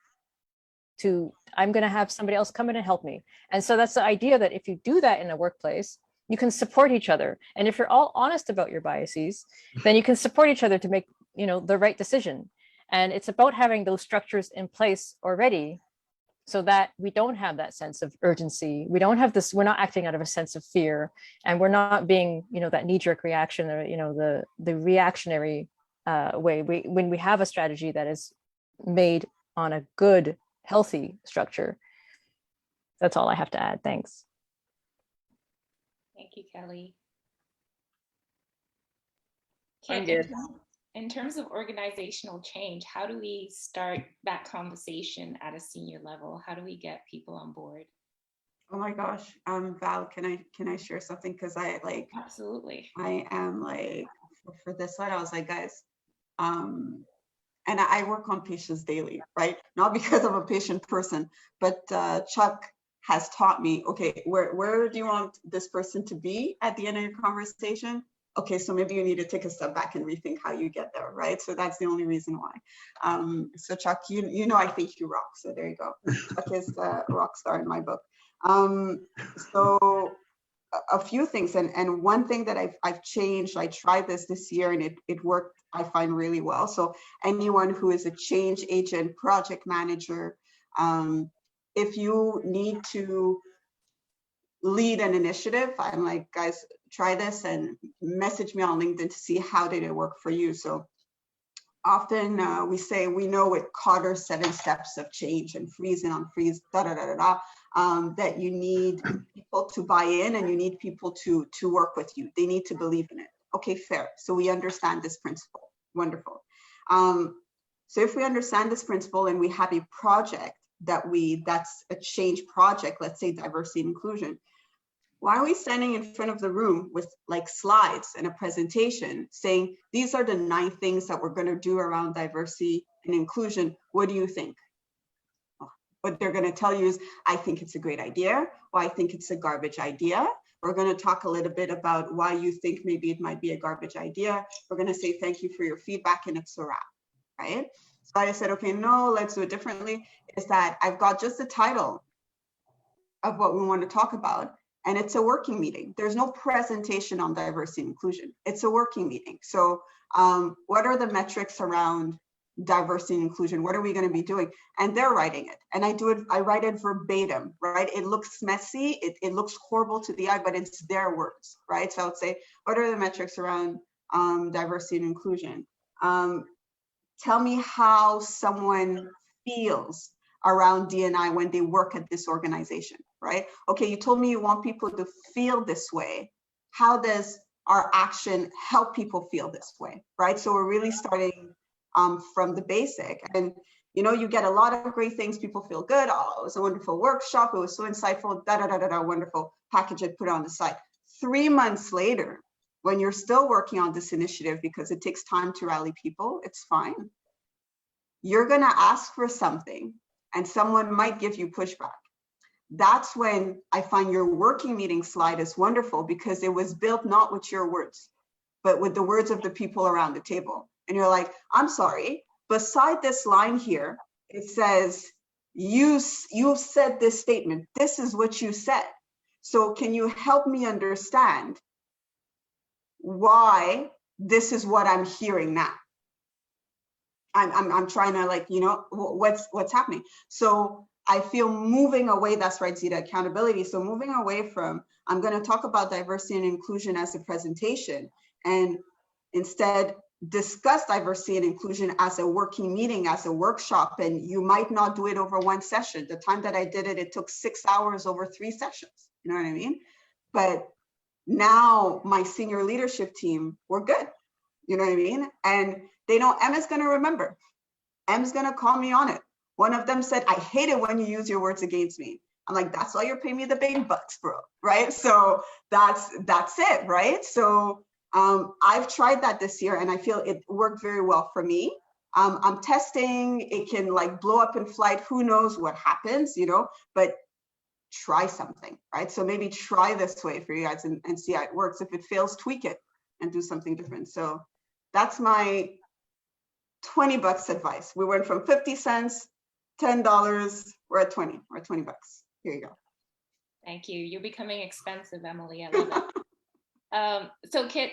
to, I'm going to have somebody else come in and help me. And so that's the idea, that if you do that in a workplace, you can support each other. And if you're all honest about your biases, then you can support each other to make, the right decision. And it's about having those structures in place already, so that we don't have that sense of urgency. We don't have this, we're not acting out of a sense of fear, and we're not being, that knee-jerk reaction, or, the reactionary way. When we have a strategy that is made on a good, healthy structure. That's all I have to add. Thanks. Thank you, Kelly. I'm good. In terms of organizational change, how do we start that conversation at a senior level? How do we get people on board? Oh my gosh, Val, can I share something? Because Absolutely. I am for this one, I was like, guys, and I work on patients daily, right? Not because I'm a patient person, but Chuck has taught me, okay, where do you want this person to be at the end of your conversation? Okay, so maybe you need to take a step back and rethink how you get there, right? So that's the only reason why. So Chuck, I think you rock. So there you go. Chuck is a rock star in my book. So a few things, and one thing that I've changed, I tried this year and it worked, I find, really well. So anyone who is a change agent, project manager, if you need to lead an initiative, I'm like, guys, try this and message me on LinkedIn to see how did it work for you. So often we say, we know with Carter's 7 steps of change and freeze and unfreeze, that you need people to buy in and you need people to work with you. They need to believe in it. Okay, fair. So we understand this principle. Wonderful. So if we understand this principle and we have a project that's a change project, let's say diversity and inclusion, why are we standing in front of the room with slides and a presentation saying, these are the 9 things that we're going to do around diversity and inclusion? What do you think? What they're going to tell you is, I think it's a great idea, or I think it's a garbage idea. We're going to talk a little bit about why you think maybe it might be a garbage idea. We're going to say, thank you for your feedback, and it's a wrap, right? So I said, okay, no, let's do it differently. Is that I've got just the title of what we want to talk about. And it's a working meeting. There's no presentation on diversity and inclusion. It's a working meeting. So what are the metrics around diversity and inclusion? What are we going to be doing? And they're writing it. And I write it verbatim, right? It looks messy. It looks horrible to the eye, but it's their words, right? So I would say, what are the metrics around diversity and inclusion? Tell me how someone feels around D&I when they work at this organization, right? Okay, you told me you want people to feel this way. How does our action help people feel this way, right? So we're really starting from the basic. And you get a lot of great things. People feel good. Oh, it was a wonderful workshop. It was so insightful, wonderful. Package it, put it on the site. 3 months later, when you're still working on this initiative, because it takes time to rally people, it's fine. You're gonna ask for something and someone might give you pushback. That's when I find your working meeting slide is wonderful, because it was built not with your words, but with the words of the people around the table. And you're like, I'm sorry, beside this line here, it says, you said this statement. This is what you said. So can you help me understand why this is what I'm hearing now? I'm trying to what's happening. So I feel moving away, that's right, Zita, accountability. So moving away from, I'm going to talk about diversity and inclusion as a presentation, and instead discuss diversity and inclusion as a working meeting, as a workshop. And you might not do it over one session. The time that I did it, it took 6 hours over 3 sessions. You know what I mean? But now my senior leadership team, we're good. You know what I mean? And they know Emma's going to remember. Em's going to call me on it. One of them said, I hate it when you use your words against me. I'm like, that's why you're paying me the big bucks, bro. Right? So that's it, right? So I've tried that this year and I feel it worked very well for me. I'm testing, it can blow up in flight. Who knows what happens, but try something, right? So maybe try this way for you guys and see how it works. If it fails, tweak it and do something different. So that's my $20 advice. We went from 50 cents, $10, we're at 20, we're at $20. Here you go. Thank you. You're becoming expensive, Emily. I love it. So Kit,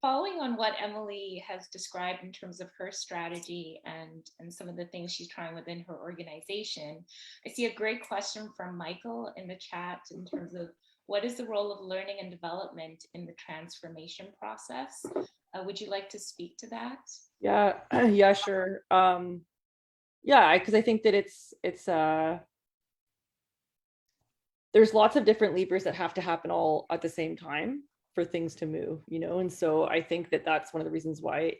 following on what Emily has described in terms of her strategy and some of the things she's trying within her organization, I see a great question from Michael in the chat in terms of what is the role of learning and development in the transformation process? Would you like to speak to that? Yeah, sure. Yeah, because I think that it's there's lots of different levers that have to happen all at the same time for things to move, you know, and so I think that that's one of the reasons why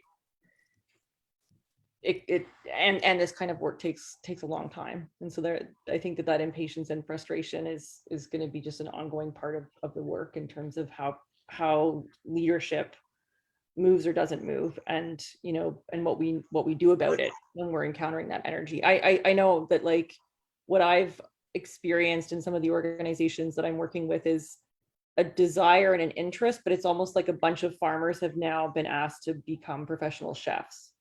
and this kind of work takes a long time, and so there I think that impatience and frustration is going to be just an ongoing part of the work in terms of how leadership moves or doesn't move, and you know, and what we do about it when we're encountering that energy. I know that like what I've experienced in some of the organizations that I'm working with is a desire and an interest, but it's almost like a bunch of farmers have now been asked to become professional chefs.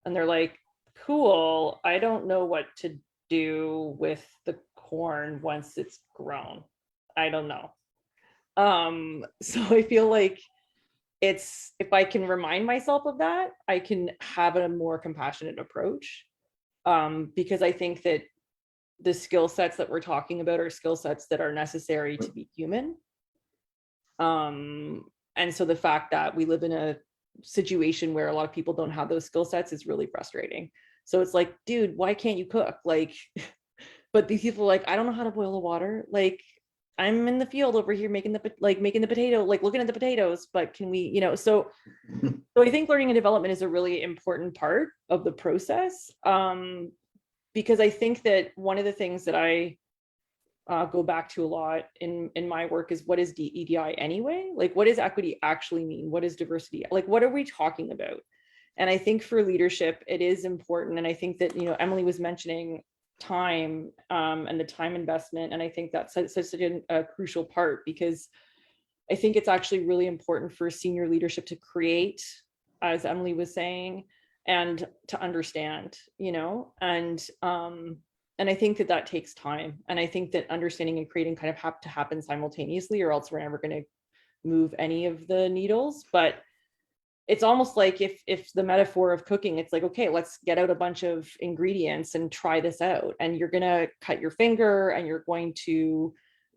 And they're like, cool, I don't know what to do with the corn once it's grown. I don't know. So I feel like it's, if I can remind myself of that, I can have a more compassionate approach. Because I think that the skill sets that we're talking about are skill sets that are necessary to be human. And so the fact that we live in a situation where a lot of people don't have those skill sets is really frustrating. So it's like, dude, why can't you cook? Like, but these people are like, I don't know how to boil the water. Like, I'm in the field over here making the potato, like looking at the potatoes, but can we, you know, so I think learning and development is a really important part of the process. Because I think that one of the things that I go back to a lot in my work is, what is EDI anyway? Like, what does equity actually mean? What is diversity? Like, what are we talking about? And I think for leadership, it is important. And I think that, you know, Emily was mentioning time and the time investment. And I think that's such a crucial part, because I think it's actually really important for senior leadership to create, as Emily was saying, and to understand, you know, and I think that takes time. And I think that understanding and creating kind of have to happen simultaneously, or else we're never going to move any of the needles. But it's almost like if the metaphor of cooking, it's like, okay, let's get out a bunch of ingredients and try this out. And you're going to cut your finger and you're going to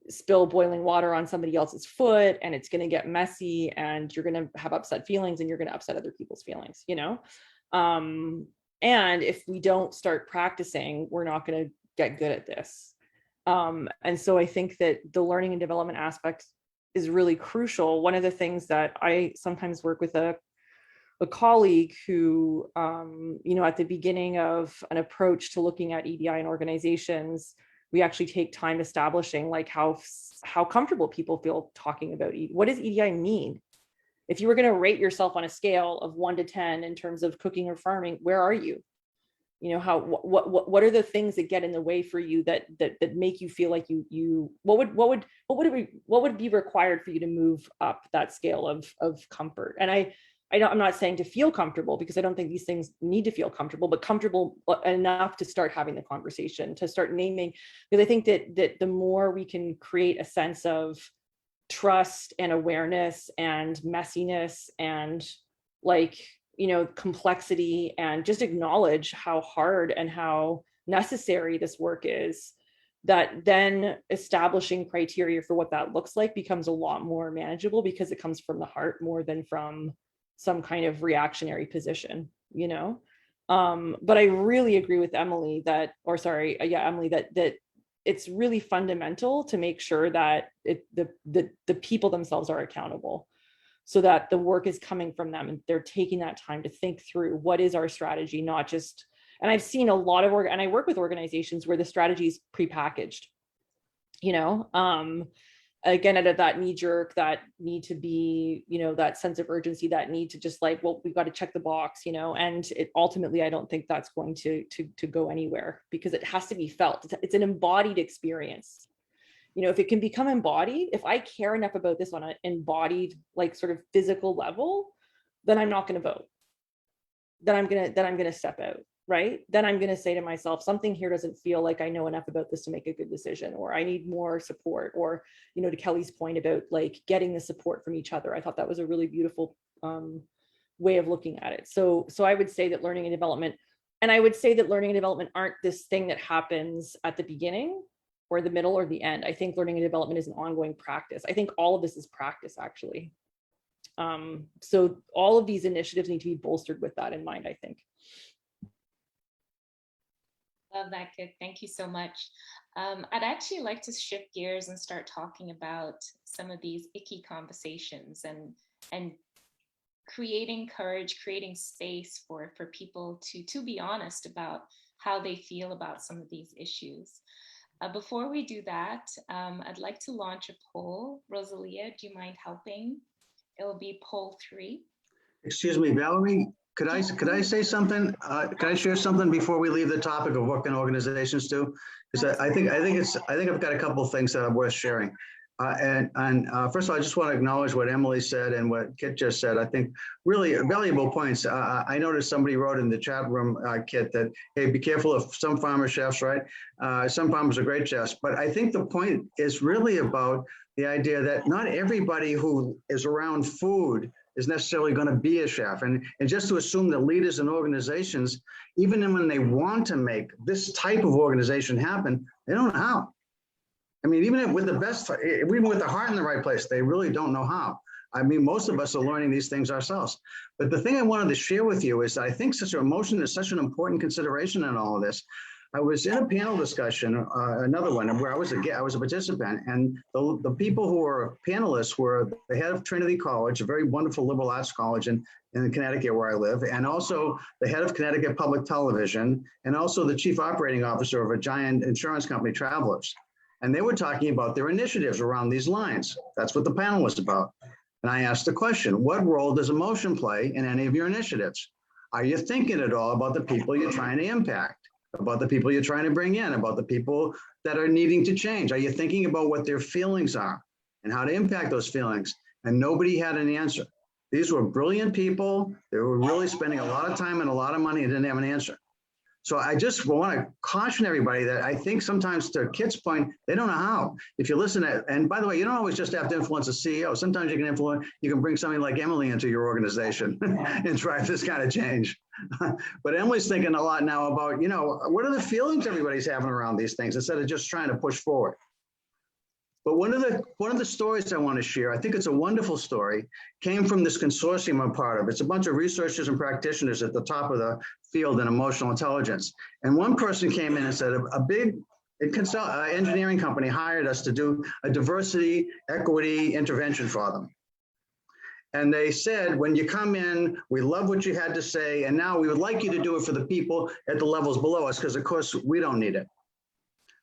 spill boiling water on somebody else's foot, and it's going to get messy, and you're going to have upset feelings, and you're going to upset other people's feelings, you know? And if we don't start practicing, we're not going to get good at this. And so I think that the learning and development aspect is really crucial. One of the things that I sometimes work with a colleague who, you know, at the beginning of an approach to looking at EDI in organizations, we actually take time establishing like how comfortable people feel talking about EDI. What does EDI mean? If you were going to rate yourself on a scale of 1 to 10 in terms of cooking or farming, where are you? You know, what are the things that get in the way for you that make you feel like what would be required for you to move up that scale of comfort? And I'm not saying to feel comfortable, because I don't think these things need to feel comfortable, but comfortable enough to start having the conversation, to start naming, because I think that the more we can create a sense of trust and awareness and messiness and, like, you know, complexity, and just acknowledge how hard and how necessary this work is, that then establishing criteria for what that looks like becomes a lot more manageable, because it comes from the heart more than from some kind of reactionary position, you know? But I really agree with Emily that it's really fundamental to make sure that the people themselves are accountable, so that the work is coming from them and they're taking that time to think through what is our strategy, not just, and I've seen a lot of work, and I work with organizations where the strategy is prepackaged, you know, again, out of that knee jerk, that need to be, you know, that sense of urgency, that need to just like, well, we've got to check the box, you know, and it ultimately, I don't think that's going to go anywhere, because it has to be felt. It's an embodied experience. You know, if it can become embodied, if I care enough about this on an embodied, like sort of physical level, then I'm not going to vote. Then I'm going to step out. Right? Then I'm going to say to myself, something here doesn't feel like I know enough about this to make a good decision, or I need more support, or, you know, to Kelly's point about like getting the support from each other. I thought that was a really beautiful way of looking at it. So I would say that learning and development, and I would say that learning and development aren't this thing that happens at the beginning or the middle or the end. I think learning and development is an ongoing practice. I think all of this is practice, actually. So all of these initiatives need to be bolstered with that in mind, I think. Love that, Kit. Thank you so much. I'd actually like to shift gears and start talking about some of these icky conversations and creating courage, creating space for people to be honest about how they feel about some of these issues. Before we do that, I'd like to launch a poll. Rosalia, do you mind helping? It will be poll 3. Excuse me, Valerie. Could I say something? Can I share something before we leave the topic of what can organizations do? Because I think I've got a couple of things that are worth sharing. And first of all, I just want to acknowledge what Emily said and what Kit just said. I think really valuable points. I noticed somebody wrote in the chat room, Kit, that, hey, be careful of some farmer chefs, right? Some farmers are great chefs. But I think the point is really about the idea that not everybody who is around food is necessarily going to be a chef. And just to assume that leaders and organizations, even when they want to make this type of organization happen, they don't know how. I mean, even with the best, even with the heart in the right place, they really don't know how. I mean, most of us are learning these things ourselves. But the thing I wanted to share with you is that I think such an emotion is such an important consideration in all of this. I was in a panel discussion, another one, where I was a participant, and the people who were panelists were the head of Trinity College, a very wonderful liberal arts college in Connecticut where I live, and also the head of Connecticut Public Television, and also the chief operating officer of a giant insurance company, Travelers. And they were talking about their initiatives around these lines. That's what the panel was about. And I asked the question, what role does emotion play in any of your initiatives? Are you thinking at all about the people you're trying to impact? About the people you're trying to bring in, about the people that are needing to change? Are you thinking about what their feelings are and how to impact those feelings? And nobody had an answer. These were brilliant people. They were really spending a lot of time and a lot of money and didn't have an answer. So I just want to caution everybody that I think sometimes, to Kit's point, they don't know how. If you listen to, and by the way, you don't always just have to influence a CEO. Sometimes you can bring somebody like Emily into your organization and drive this kind of change. But Emily's thinking a lot now about, you know, what are the feelings everybody's having around these things instead of just trying to push forward. But one of the stories I want to share, I think it's a wonderful story, came from this consortium I'm part of. It's a bunch of researchers and practitioners at the top of the field in emotional intelligence. And one person came in and said, a big engineering company hired us to do a diversity, equity intervention for them. And they said, when you come in, we love what you had to say, and now we would like you to do it for the people at the levels below us, because of course we don't need it.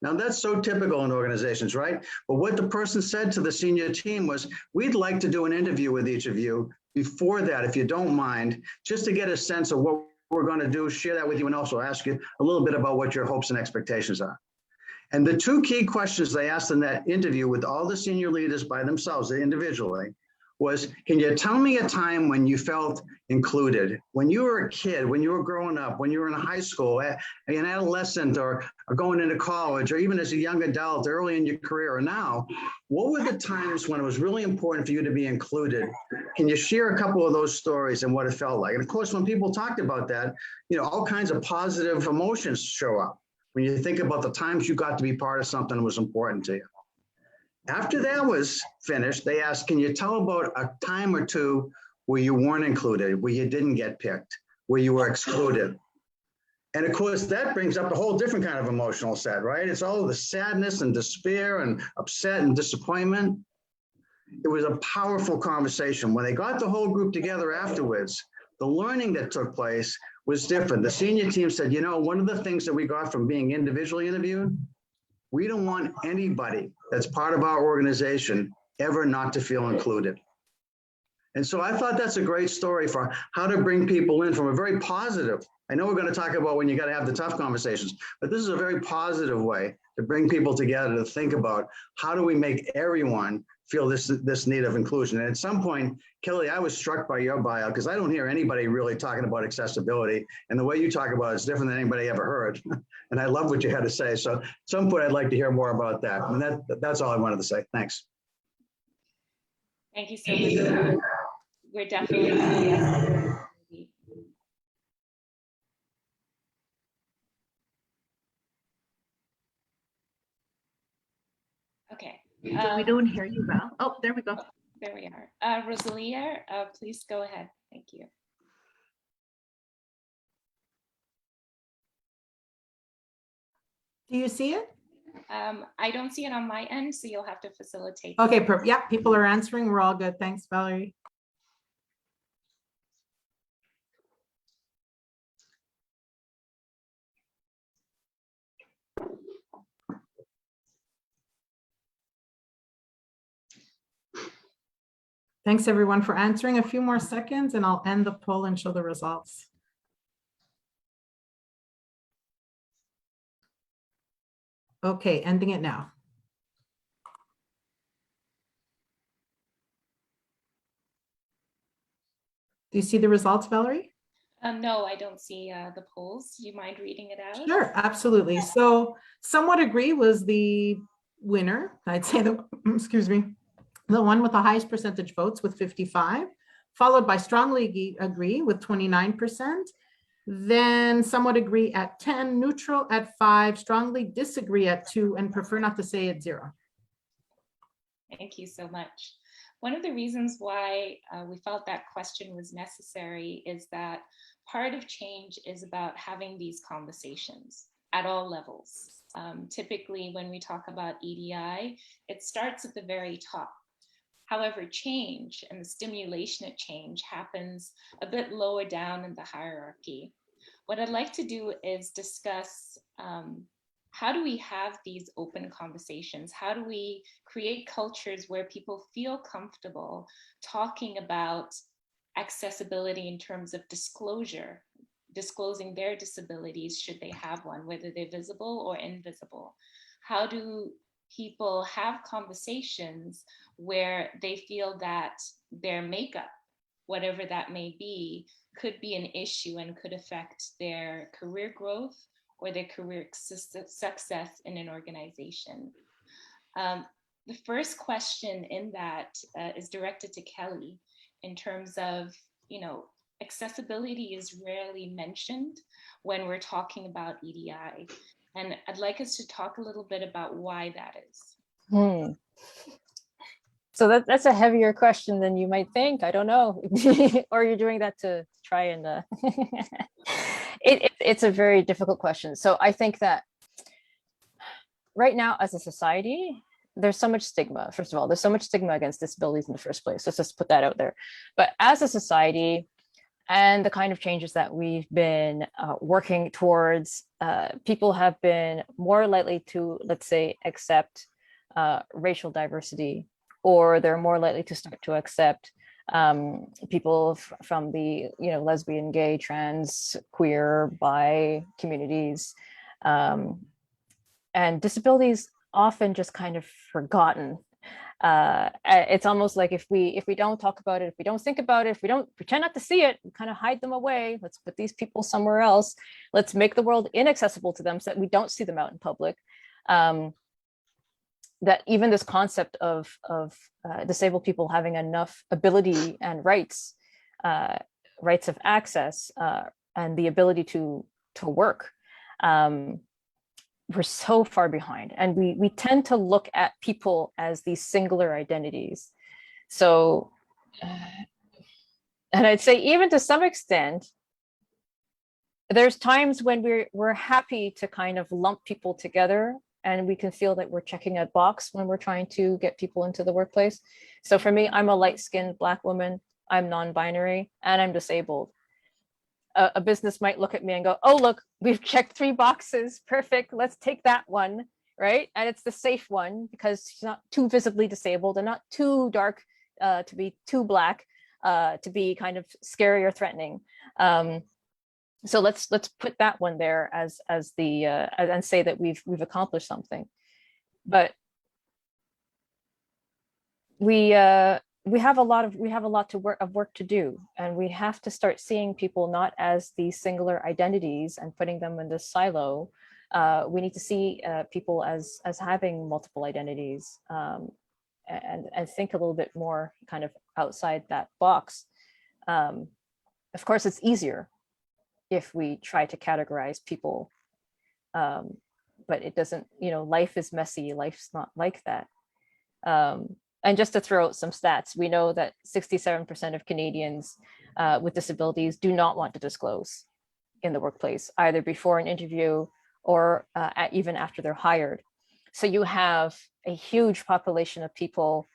Now that's so typical in organizations, right? But what the person said to the senior team was, we'd like to do an interview with each of you before that, if you don't mind, just to get a sense of what we're going to do, share that with you, and also ask you a little bit about what your hopes and expectations are. And the two key questions they asked in that interview with all the senior leaders by themselves, individually, was, can you tell me a time when you felt included? When you were a kid, when you were growing up, when you were in high school, an adolescent, or going into college, or even as a young adult, early in your career, or now, what were the times when it was really important for you to be included? Can you share a couple of those stories and what it felt like? And of course, when people talked about that, you know, all kinds of positive emotions show up when you think about the times you got to be part of something that was important to you. After that was finished, they asked, can you tell about a time or two where you weren't included, where you didn't get picked, where you were excluded? And of course, that brings up a whole different kind of emotional set, right? It's all the sadness and despair and upset and disappointment. It was a powerful conversation. When they got the whole group together afterwards, the learning that took place was different. The senior team said, you know, one of the things that we got from being individually interviewed We don't want anybody that's part of our organization ever not to feel included. And so I thought that's a great story for how to bring people in from a very positive. I know we're going to talk about when you got to have the tough conversations, but this is a very positive way to bring people together to think about how do we make everyone feel this need of inclusion. And at some point, Kelly, I was struck by your bio because I don't hear anybody really talking about accessibility. And the way you talk about it is different than anybody ever heard. And I love what you had to say. So at some point, I'd like to hear more about that. And that's all I wanted to say. Thanks. Thank you so much. We're definitely okay. We don't hear you, Val. Oh, there we go. There we are. Rosalia, please go ahead. Thank you. Do you see it? I don't see it on my end, so you'll have to facilitate. Okay, yeah, people are answering. We're all good. Thanks, Valerie. Thanks everyone for answering. A few more seconds and I'll end the poll and show the results. Okay, ending it now. Do you see the results, Valerie? No, I don't see the polls. Do you mind reading it out? Sure, absolutely. So somewhat agree was the winner. I'd say the, excuse me, the one with the highest percentage votes with 55, followed by strongly agree with 29%. Then somewhat agree at 10, neutral at 5, strongly disagree at 2, and prefer not to say at 0. Thank you so much. One of the reasons why we felt that question was necessary is that part of change is about having these conversations at all levels. Typically, when we talk about EDI, it starts at the very top. However, change and the stimulation of change happens a bit lower down in the hierarchy. What I'd like to do is discuss how do we have these open conversations? How do we create cultures where people feel comfortable talking about accessibility in terms of disclosure, disclosing their disabilities should they have one, whether they're visible or invisible? How do people have conversations where they feel that their makeup, whatever that may be, could be an issue and could affect their career growth or their career success in an organization? The first question in that is directed to Kelly in terms of, accessibility is rarely mentioned when we're talking about EDI. And I'd like us to talk a little bit about why that is. So that's a heavier question than you might think. I don't know. Or you're doing that to try and it's a very difficult question. So I think that right now as a society, there's so much stigma. First of all, there's so much stigma against disabilities in the first place. Let's just put that out there. But as a society and the kind of changes that we've been working towards, people have been more likely to, let's say, accept racial diversity, or they're more likely to start to accept people from the lesbian, gay, trans, queer, bi communities, and disabilities often just kind of forgotten. It's almost like if we don't talk about it, if we don't think about it, if we don't pretend not to see it, we kind of hide them away. Let's put these people somewhere else. Let's make the world inaccessible to them so that we don't see them out in public. That even this concept of disabled people having enough ability and rights of access and the ability to work, we're so far behind, and we tend to look at people as these singular identities. So, and I'd say even to some extent, there's times when we're happy to kind of lump people together, and we can feel that we're checking a box when we're trying to get people into the workplace. So for me, I'm a light-skinned Black woman, I'm non-binary, and I'm disabled. A business might look at me and go, oh, look, we've checked 3 boxes, perfect, let's take that one, right? And it's the safe one because she's not too visibly disabled and not too dark to be too black to be kind of scary or threatening. So let's put that one there as the and say that we've accomplished something. But we have a lot of work to do, and we have to start seeing people not as these singular identities and putting them in this silo. We need to see people as having multiple identities, and think a little bit more kind of outside that box. Of course, it's easier if we try to categorize people, but it doesn't. Life is messy. Life's not like that. And just to throw out some stats, we know that 67% of Canadians with disabilities do not want to disclose in the workplace, either before an interview or even after they're hired. So you have a huge population of people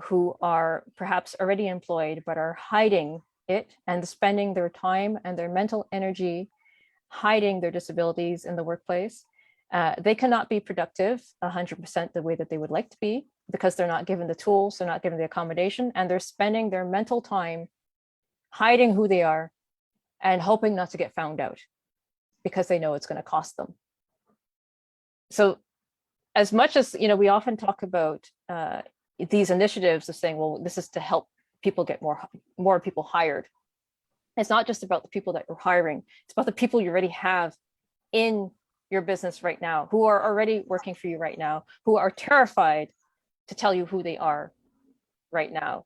who are perhaps already employed, but are hiding it and spending their time and their mental energy hiding their disabilities in the workplace. They cannot be productive 100% the way that they would like to be, because they're not given the tools, they're not given the accommodation, and they're spending their mental time hiding who they are and hoping not to get found out because they know it's going to cost them. So as much as, we often talk about these initiatives of saying, well, this is to help people get more people hired. It's not just about the people that you're hiring. It's about the people you already have in your business right now, who are already working for you right now, who are terrified to tell you who they are right now.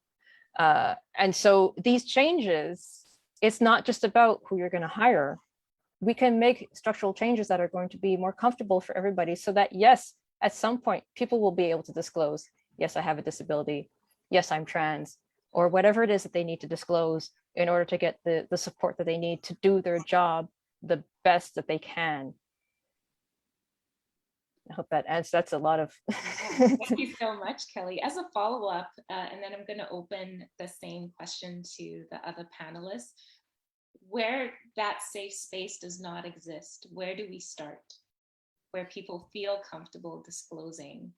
And so these changes, it's not just about who you're going to hire. We can make structural changes that are going to be more comfortable for everybody, so that, yes, at some point, people will be able to disclose, yes, I have a disability, yes, I'm trans, or whatever it is that they need to disclose in order to get the support that they need to do their job the best that they can. I hope that answers. That's a lot of. Thank you so much, Kelly. As a follow-up, and then I'm going to open the same question to the other panelists. Where that safe space does not exist, where do we start? Where people feel comfortable disclosing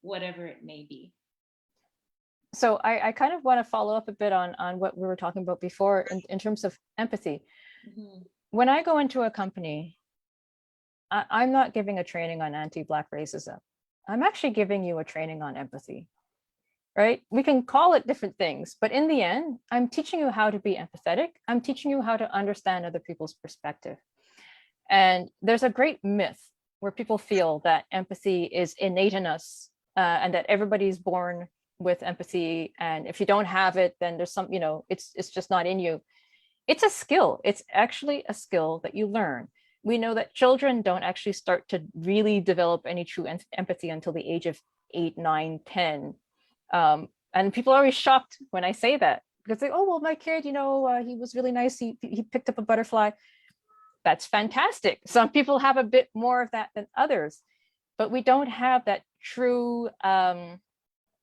whatever it may be. So I kind of want to follow up a bit on what we were talking about before in terms of empathy. Mm-hmm. When I go into a company, I'm not giving a training on anti-Black racism. I'm actually giving you a training on empathy, right? We can call it different things, but in the end, I'm teaching you how to be empathetic. I'm teaching you how to understand other people's perspective. And there's a great myth where people feel that empathy is innate in us, and that everybody's born with empathy. And if you don't have it, then there's some, it's just not in you. It's a skill. It's actually a skill that you learn. We know that children don't actually start to really develop any true empathy until the age of 8, 9, 10. And people are always shocked when I say that, because they, oh, well, my kid, he was really nice. He picked up a butterfly. That's fantastic. Some people have a bit more of that than others, but we don't have that true,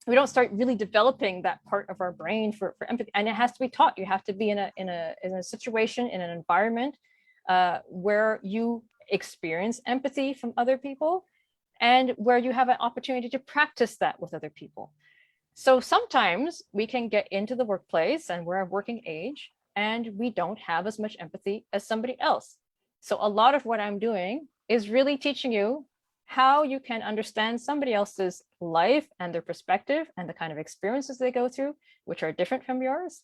we don't start really developing that part of our brain for empathy. And it has to be taught. You have to be in a situation, in an environment where you experience empathy from other people, and where you have an opportunity to practice that with other people. So sometimes we can get into the workplace and we're a working age and we don't have as much empathy as somebody else. So a lot of what I'm doing is really teaching you how you can understand somebody else's life and their perspective and the kind of experiences they go through, which are different from yours.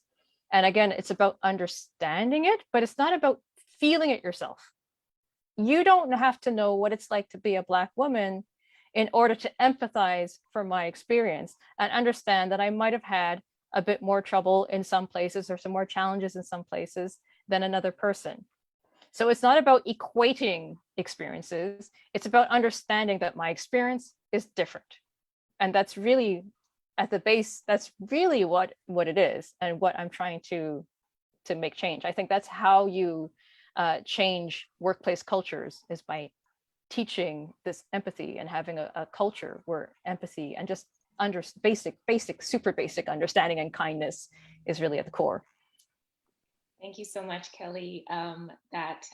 And again, it's about understanding it, but it's not about feeling it yourself. You don't have to know what it's like to be a Black woman in order to empathize for my experience and understand that I might have had a bit more trouble in some places or some more challenges in some places than another person. So it's not about equating experiences. It's about understanding that my experience is different. And that's really at the base, that's really what it is and what I'm trying to make change. I think that's how you change workplace cultures, is by teaching this empathy and having a culture where empathy and just super basic understanding and kindness is really at the core. Thank you so much, Kelly. That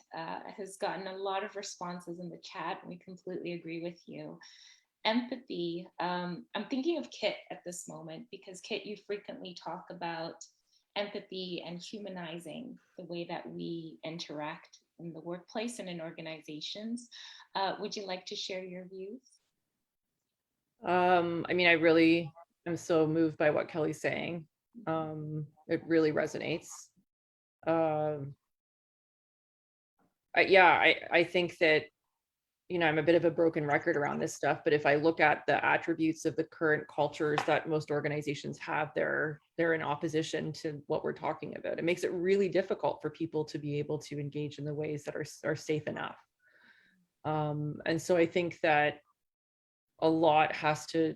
has gotten a lot of responses in the chat. We completely agree with you. Empathy. I'm thinking of Kit at this moment because Kit, you frequently talk about empathy and humanizing the way that we interact in the workplace and in organizations. Would you like to share your views? I mean, I really am so moved by what Kelly's saying. It really resonates. I think that, you know, I'm a bit of a broken record around this stuff, but if I look at the attributes of the current cultures that most organizations have, they're in opposition to what we're talking about. It makes it really difficult for people to be able to engage in the ways that are safe enough. And so I think that a lot has to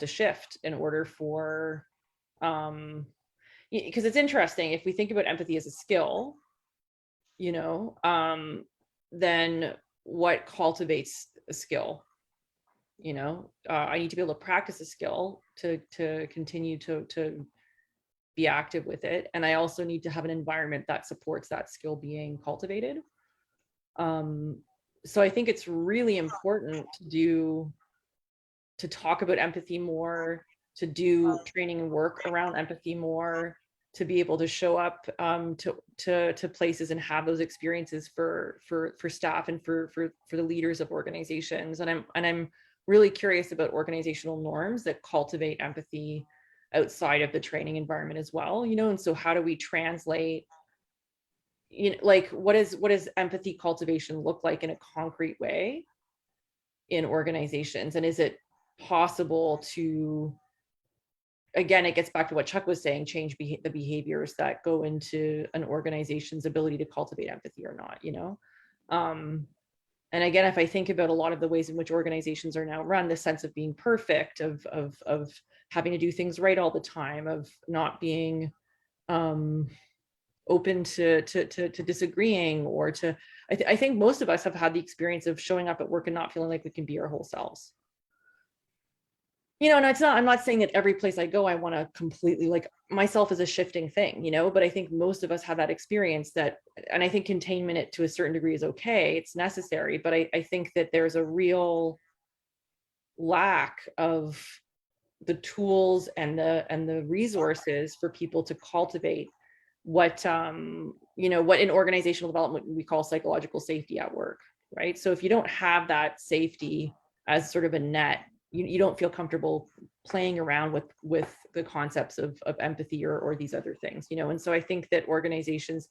shift in order for, because it's interesting, if we think about empathy as a skill, you know, then what cultivates a skill? You know, I need to be able to practice a skill to continue to be active with it. And I also need to have an environment that supports that skill being cultivated. So I think it's really important to talk about empathy more, to do training and work around empathy more, to be able to show up to places and have those experiences for staff and for the leaders of organizations. And I'm really curious about organizational norms that cultivate empathy outside of the training environment as well, you know. And so how do we translate, you know, like what does empathy cultivation look like in a concrete way in organizations? And is it possible to, again, it gets back to what Chuck was saying, change the behaviors that go into an organization's ability to cultivate empathy or not, you know? And again, if I think about a lot of the ways in which organizations are now run, the sense of being perfect, of having to do things right all the time, of not being open to disagreeing, or to, I think most of us have had the experience of showing up at work and not feeling like we can be our whole selves. You know, and it's not, I'm not saying that every place I go, I want to completely, like, myself is a shifting thing, you know, but I think most of us have that experience that, and I think containment it to a certain degree is okay, it's necessary, but I think that there's a real lack of the tools and the resources for people to cultivate what, you know, what in organizational development we call psychological safety at work, right? So if you don't have that safety as sort of a net, you don't feel comfortable playing around with the concepts of empathy or these other things, you know. And so I think that organizations,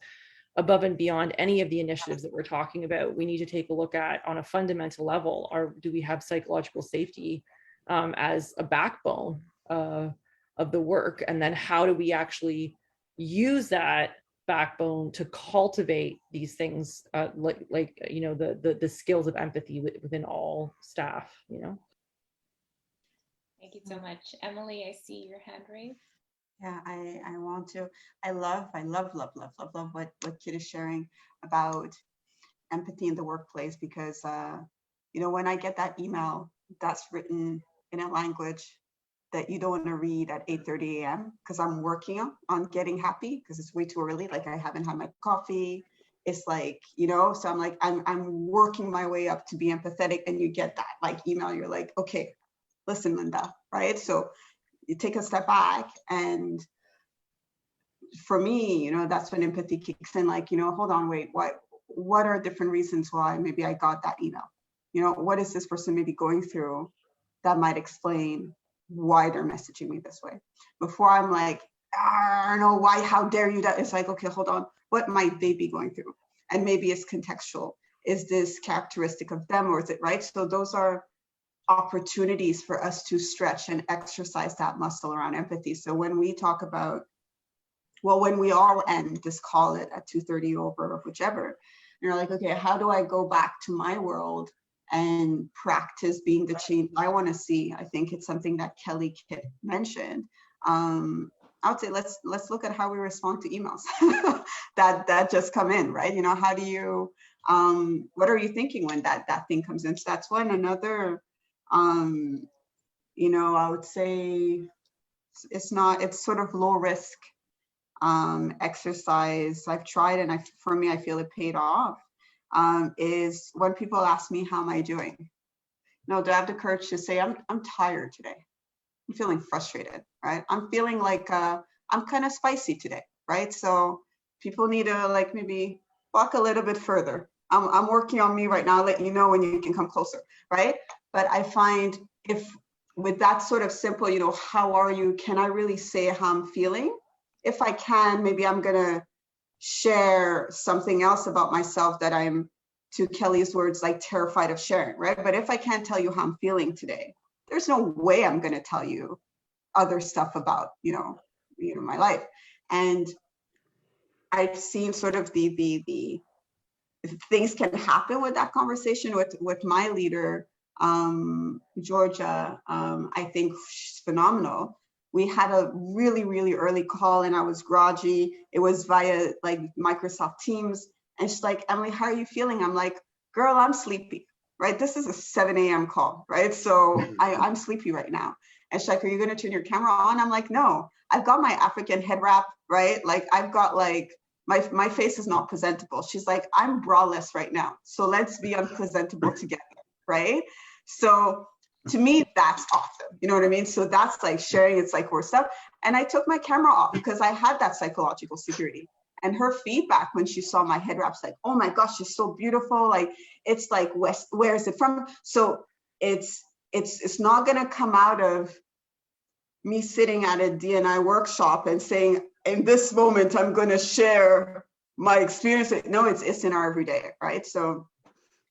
above and beyond any of the initiatives that we're talking about, we need to take a look at, on a fundamental level, do we have psychological safety as a backbone of the work? And then how do we actually use that backbone to cultivate these things, like you know, the skills of empathy within all staff, you know? Thank you so much. Emily, I see your hand raised. Yeah, I want to, I love what Kit is sharing about empathy in the workplace, because, you know, when I get that email that's written in a language that you don't want to read at 8:30 a.m. because I'm working on getting happy because it's way too early. Like, I haven't had my coffee. It's like, you know, so I'm like, I'm working my way up to be empathetic, and you get that like email. You're like, okay, listen, Linda, right? So you take a step back, and for me, you know, that's when empathy kicks in. Like, you know, hold on, wait, what are different reasons why maybe I got that email? You know, what is this person maybe going through that might explain why they're messaging me this way? Before I'm like, I don't know why, how dare you? That it's like, okay, hold on, what might they be going through? And maybe it's contextual. Is this characteristic of them, or is it right? So those are opportunities for us to stretch and exercise that muscle around empathy. So when we talk about, well, when we all end this call it at 2:30 over whichever, you're like, okay, how do I go back to my world and practice being the change I want to see? I think it's something that Kelly Kit mentioned. I would say let's look at how we respond to emails that just come in, right? You know, how do you, what are you thinking when that thing comes in? So that's one. Another, you know, I would say it's sort of low risk exercise I've tried, and for me, I feel it paid off, is when people ask me, how am I doing? No, do I have the courage to say, I'm tired today. I'm feeling frustrated, right? I'm feeling like I'm kind of spicy today, right? So people need to like maybe walk a little bit further. I'm working on me right now, let you know when you can come closer, right? But I find if with that sort of simple, you know, how are you? Can I really say how I'm feeling? If I can, maybe I'm gonna share something else about myself that I'm, to Kelly's words, like terrified of sharing, right? But if I can't tell you how I'm feeling today, there's no way I'm gonna tell you other stuff about, you know, my life. And I've seen sort of the things can happen with that conversation with my leader, Georgia. I think she's phenomenal. We had a really, really early call and I was groggy. It was via like Microsoft Teams. And she's like, Emily, how are you feeling? I'm like, girl, I'm sleepy, right? This is a 7 a.m. call, right? So I'm sleepy right now. And she's like, are you gonna turn your camera on? I'm like, no, I've got my African head wrap, right? Like I've got like, my face is not presentable. She's like, I'm braless right now. So let's be unpresentable together, right? So to me, that's awesome. You know what I mean? So that's like sharing, it's like core stuff. And I took my camera off because I had that psychological security. And her feedback when she saw my head wraps, like, oh my gosh, she's so beautiful. Like, it's like, where is it from? So it's not gonna come out of me sitting at a D&I workshop and saying, in this moment, I'm gonna share my experience. No, it's in our everyday, right? So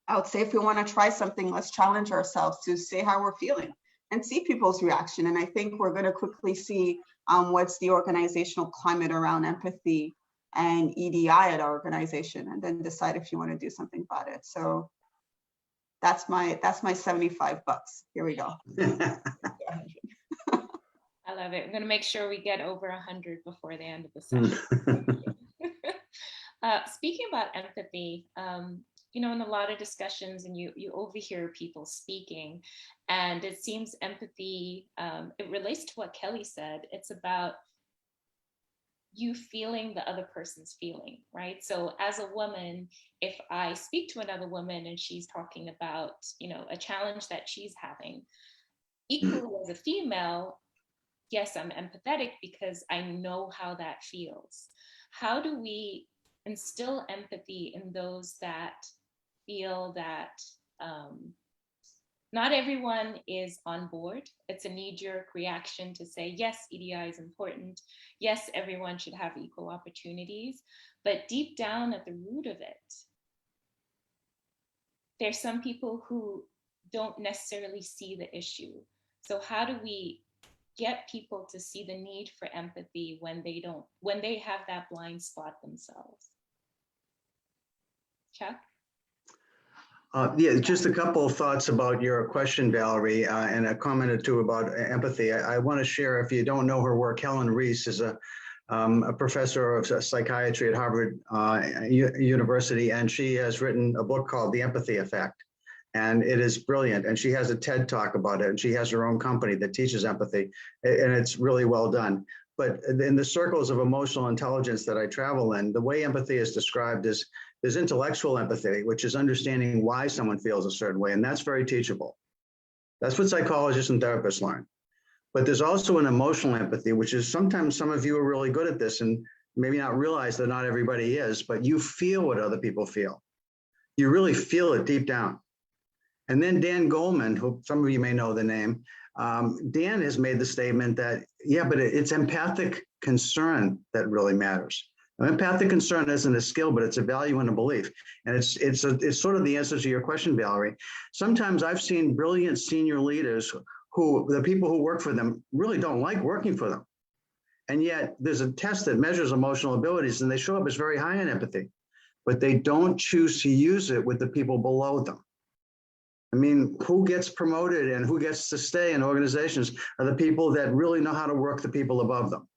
I would say if we wanna try something, let's challenge ourselves to say how we're feeling and see people's reaction. And I think we're gonna quickly see what's the organizational climate around empathy and EDI at our organization, and then decide if you wanna do something about it. So that's my $75. Here we go. I love it. I'm going to make sure we get over 100 before the end of the session. Speaking about empathy, you know, in a lot of discussions, and you overhear people speaking, and it seems empathy, it relates to what Kelly said. It's about you feeling the other person's feeling, right? So as a woman, if I speak to another woman and she's talking about, you know, a challenge that she's having, equally as a female, yes, I'm empathetic because I know how that feels. How do we instill empathy in those that feel that not everyone is on board? It's a knee-jerk reaction to say, yes, EDI is important. Yes, everyone should have equal opportunities. But deep down at the root of it, there's some people who don't necessarily see the issue. So how do we get people to see the need for empathy when they have that blind spot themselves? Chuck? Yeah, just a couple of thoughts about your question, Valerie, and a comment or two about empathy. I want to share, if you don't know her work, Helen Reese is a professor of psychiatry at Harvard University, and she has written a book called The Empathy Effect. And it is brilliant. And she has a TED talk about it. And she has her own company that teaches empathy. And it's really well done. But in the circles of emotional intelligence that I travel in, the way empathy is described is there's intellectual empathy, which is understanding why someone feels a certain way. And that's very teachable. That's what psychologists and therapists learn. But there's also an emotional empathy, which is sometimes some of you are really good at this and maybe not realize that not everybody is, but you feel what other people feel. You really feel it deep down. And then Dan Goleman, who some of you may know the name, Dan has made the statement that, yeah, but it's empathic concern that really matters. Now, empathic concern isn't a skill, but it's a value and a belief. And it's sort of the answer to your question, Valerie. Sometimes I've seen brilliant senior leaders who, the people who work for them really don't like working for them. And yet there's a test that measures emotional abilities and they show up as very high in empathy, but they don't choose to use it with the people below them. I mean, who gets promoted and who gets to stay in organizations are the people that really know how to work the people above them.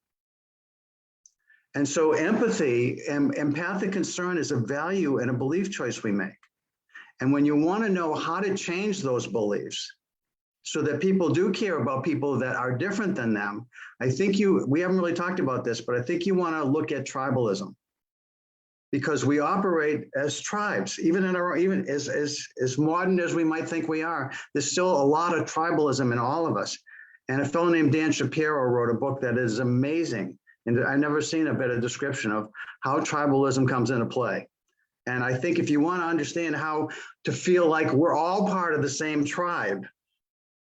And so empathy and empathic concern is a value and a belief choice we make. And when you want to know how to change those beliefs so that people do care about people that are different than them. I think we haven't really talked about this, but I think you want to look at tribalism, because we operate as tribes, even as modern as we might think we are. There's still a lot of tribalism in all of us. And a fellow named Dan Shapiro wrote a book that is amazing. And I've never seen a better description of how tribalism comes into play. And I think if you want to understand how to feel like we're all part of the same tribe,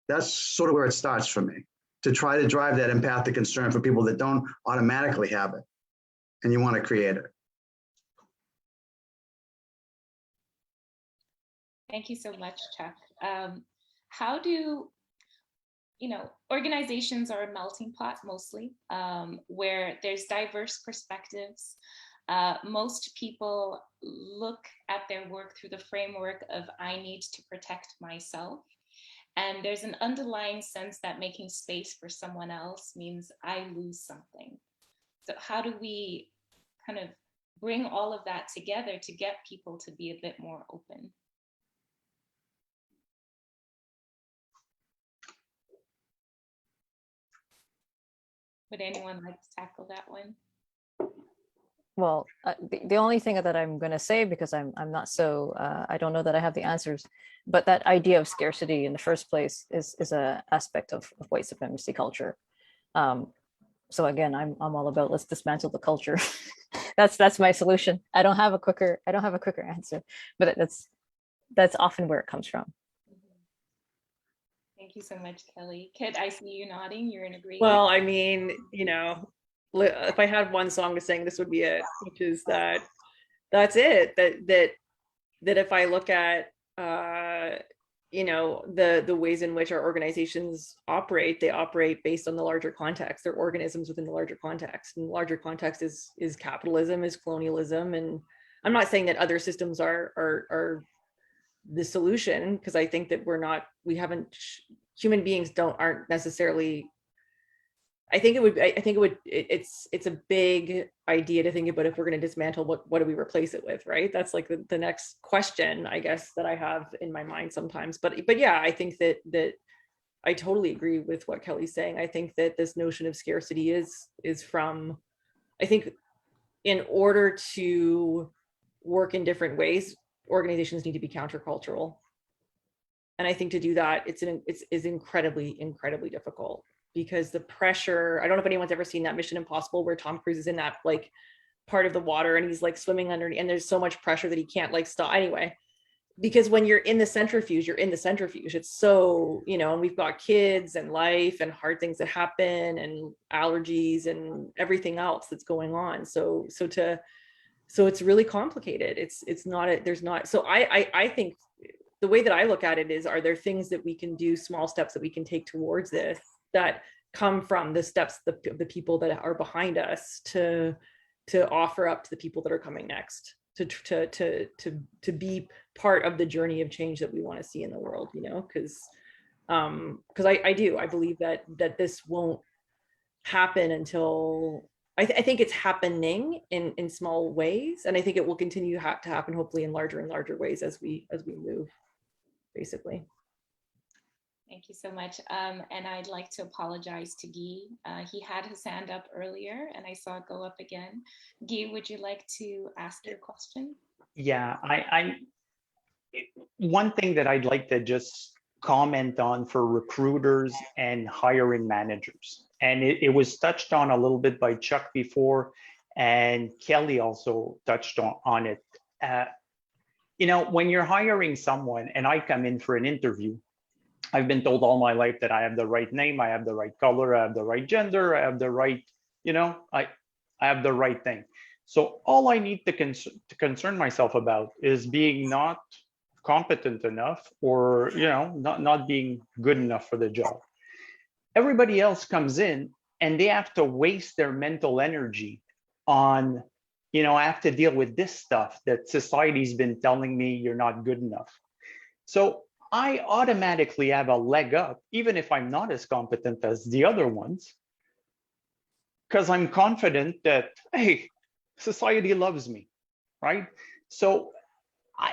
that's sort of where it starts for me, to try to drive that empathic concern for people that don't automatically have it. And you want to create it. Thank you so much, Chuck. How do, organizations are a melting pot mostly, where there's diverse perspectives. Most people look at their work through the framework of I need to protect myself. And there's an underlying sense that making space for someone else means I lose something. So how do we kind of bring all of that together to get people to be a bit more open? Would anyone like to tackle that one? Well, the only thing that I'm going to say, because I'm not so, I don't know that I have the answers, but that idea of scarcity in the first place is a aspect of white supremacy culture. So again, I'm all about let's dismantle the culture. that's my solution. I don't have a quicker answer, but that's often where it comes from. Thank you so much, Kelly. Kit, I see you nodding. You're in agreement. Well, I mean, if I had one song to sing, this would be it, which is that's it. That if I look at the ways in which our organizations operate, they operate based on the larger context. They're organisms within the larger context, and the larger context is capitalism, is colonialism. And I'm not saying that other systems are the solution, because I think that human beings aren't necessarily. It's a big idea to think about, if we're going to dismantle, what do we replace it with, right? That's like the next question, I guess, that I have in my mind sometimes. But yeah, I think that I totally agree with what Kelly's saying. I think that this notion of scarcity is from, I think, in order to work in different ways, organizations need to be countercultural. And I think to do that, it's incredibly, incredibly difficult, because the pressure, I don't know if anyone's ever seen that Mission Impossible where Tom Cruise is in that like part of the water and he's like swimming underneath, and there's so much pressure that he can't like stop anyway, because when you're in the centrifuge, you're in the centrifuge. It's so, and we've got kids and life and hard things that happen and allergies and everything else that's going on. So it's really complicated. So I think the way that I look at it is, are there things that we can do, small steps that we can take towards this, that come from the steps, the people that are behind us, to offer up to the people that are coming next, to be part of the journey of change that we want to see in the world, because I believe that this won't happen until I think it's happening in small ways, and I think it will continue to happen, hopefully in larger and larger ways as we move, basically. Thank you so much. And I'd like to apologize to Guy. He had his hand up earlier and I saw it go up again. Guy, would you like to ask your question? Yeah, one thing that I'd like to just comment on for recruiters and hiring managers, and it was touched on a little bit by Chuck before, and Kelly also touched on it. When you're hiring someone, and I come in for an interview, I've been told all my life that I have the right name, I have the right color, I have the right gender, I have the right, I have the right thing. So all I need to concern myself about is being not competent enough, or not being good enough for the job. Everybody else comes in and they have to waste their mental energy on, I have to deal with this stuff that society's been telling me you're not good enough. So I automatically have a leg up, even if I'm not as competent as the other ones, because I'm confident that, hey, society loves me, right? So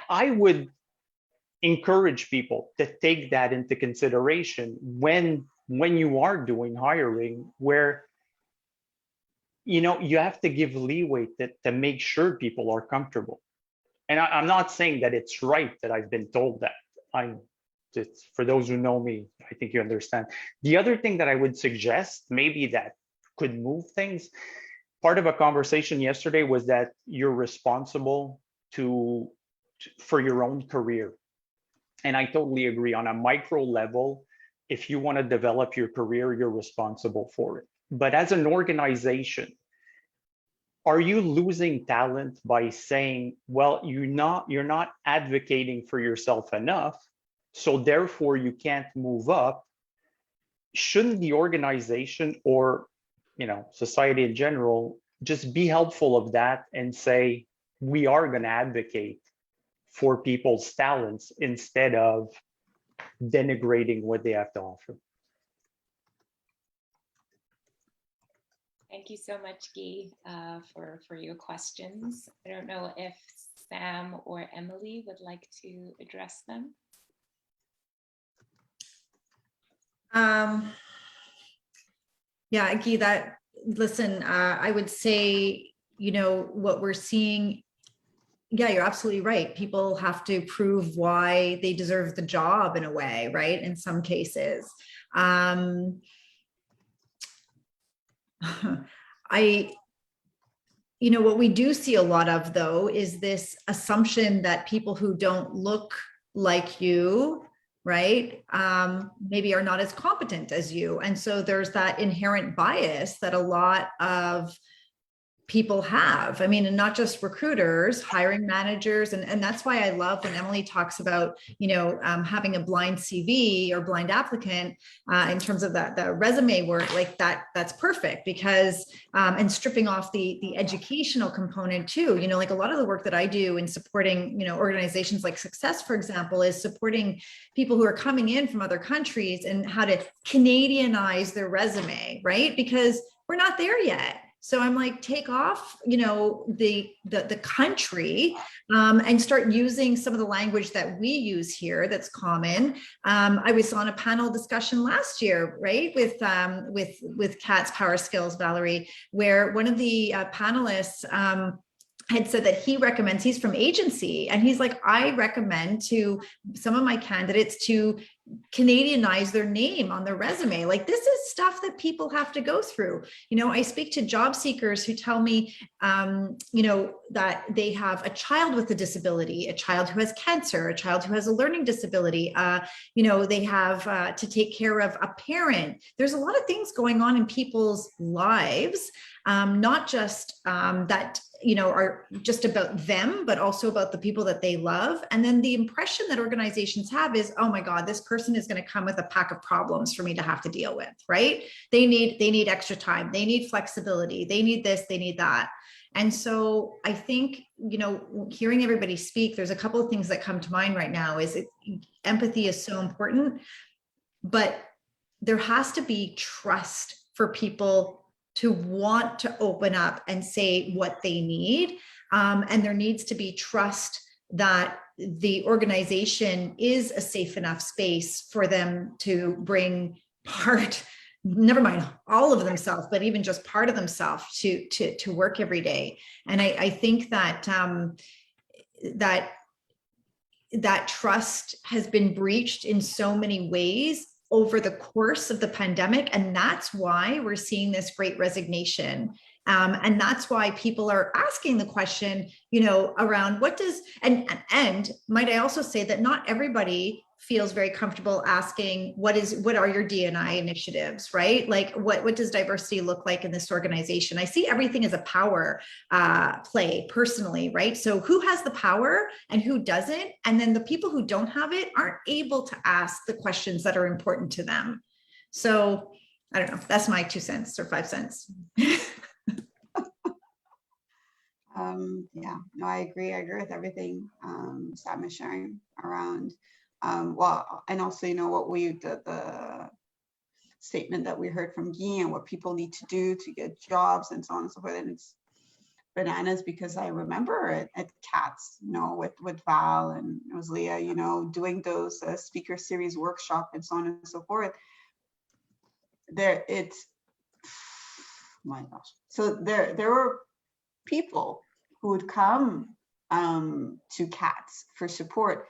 I would encourage people to take that into consideration when you are doing hiring, where you have to give leeway to make sure people are comfortable. And I'm not saying that it's right that I've been told that. For those who know me, I think you understand. The other thing that I would suggest, maybe that could move things, part of a conversation yesterday was that you're responsible for your own career. And I totally agree. On a micro level, if you want to develop your career, you're responsible for it. But as an organization, are you losing talent by saying, well, you're not advocating for yourself enough, so therefore you can't move up? Shouldn't the organization or society in general just be helpful of that and say, we are going to advocate for people's talents instead of denigrating what they have to offer? Thank you so much, Guy, for your questions. I don't know if Sam or Emily would like to address them. Yeah, Guy, I would say, what we're seeing, yeah, you're absolutely right. People have to prove why they deserve the job in a way, right? In some cases. What we do see a lot of, though, is this assumption that people who don't look like you, right, maybe are not as competent as you. And so there's that inherent bias that a lot of people have. I mean, and not just recruiters, hiring managers. And that's why I love when Emily talks about, having a blind CV or blind applicant in terms of the resume work, like that's perfect because, and stripping off the educational component too, like a lot of the work that I do in supporting, organizations like Success, for example, is supporting people who are coming in from other countries and how to Canadianize their resume, right? Because we're not there yet. So I'm like, take off, the country and start using some of the language that we use here that's common. I was on a panel discussion last year, right, with Kat's Power Skills, Valerie, where one of the panelists had said that he's from agency, and he's like, I recommend to some of my candidates to Canadianize their name on their resume. Like, this is stuff that people have to go through. I speak to job seekers who tell me, that they have a child with a disability, a child who has cancer, a child who has a learning disability. They have to take care of a parent. There's a lot of things going on in people's lives, not just that are just about them, but also about the people that they love. And then the impression that organizations have is, oh my God, this person is going to come with a pack of problems for me to have to deal with, right? They need extra time. They need flexibility. They need this, they need that. And so I think, hearing everybody speak, there's a couple of things that come to mind right now. Empathy is so important, but there has to be trust for people to want to open up and say what they need. And there needs to be trust that the organization is a safe enough space for them to bring never mind all of themselves, but even just part of themselves to work every day. And I think that that trust has been breached in so many ways over the course of the pandemic. And that's why we're seeing this great resignation. And that's why people are asking the question, around what does, and might I also say that not everybody feels very comfortable asking, what are your D&I initiatives, right? Like what does diversity look like in this organization? I see everything as a power play personally, right? So who has the power and who doesn't? And then the people who don't have it aren't able to ask the questions that are important to them. So I don't know, that's my 2 cents or 5 cents. Yeah, no, I agree with everything Sam is sharing around. And also, what the statement that we heard from Guy and what people need to do to get jobs and so on and so forth. And bananas because I remember it at CATS, you know, with Val and it was Leah, you know, doing those speaker series workshop and so on and so forth. My gosh. So there were people who would come to CATS for support.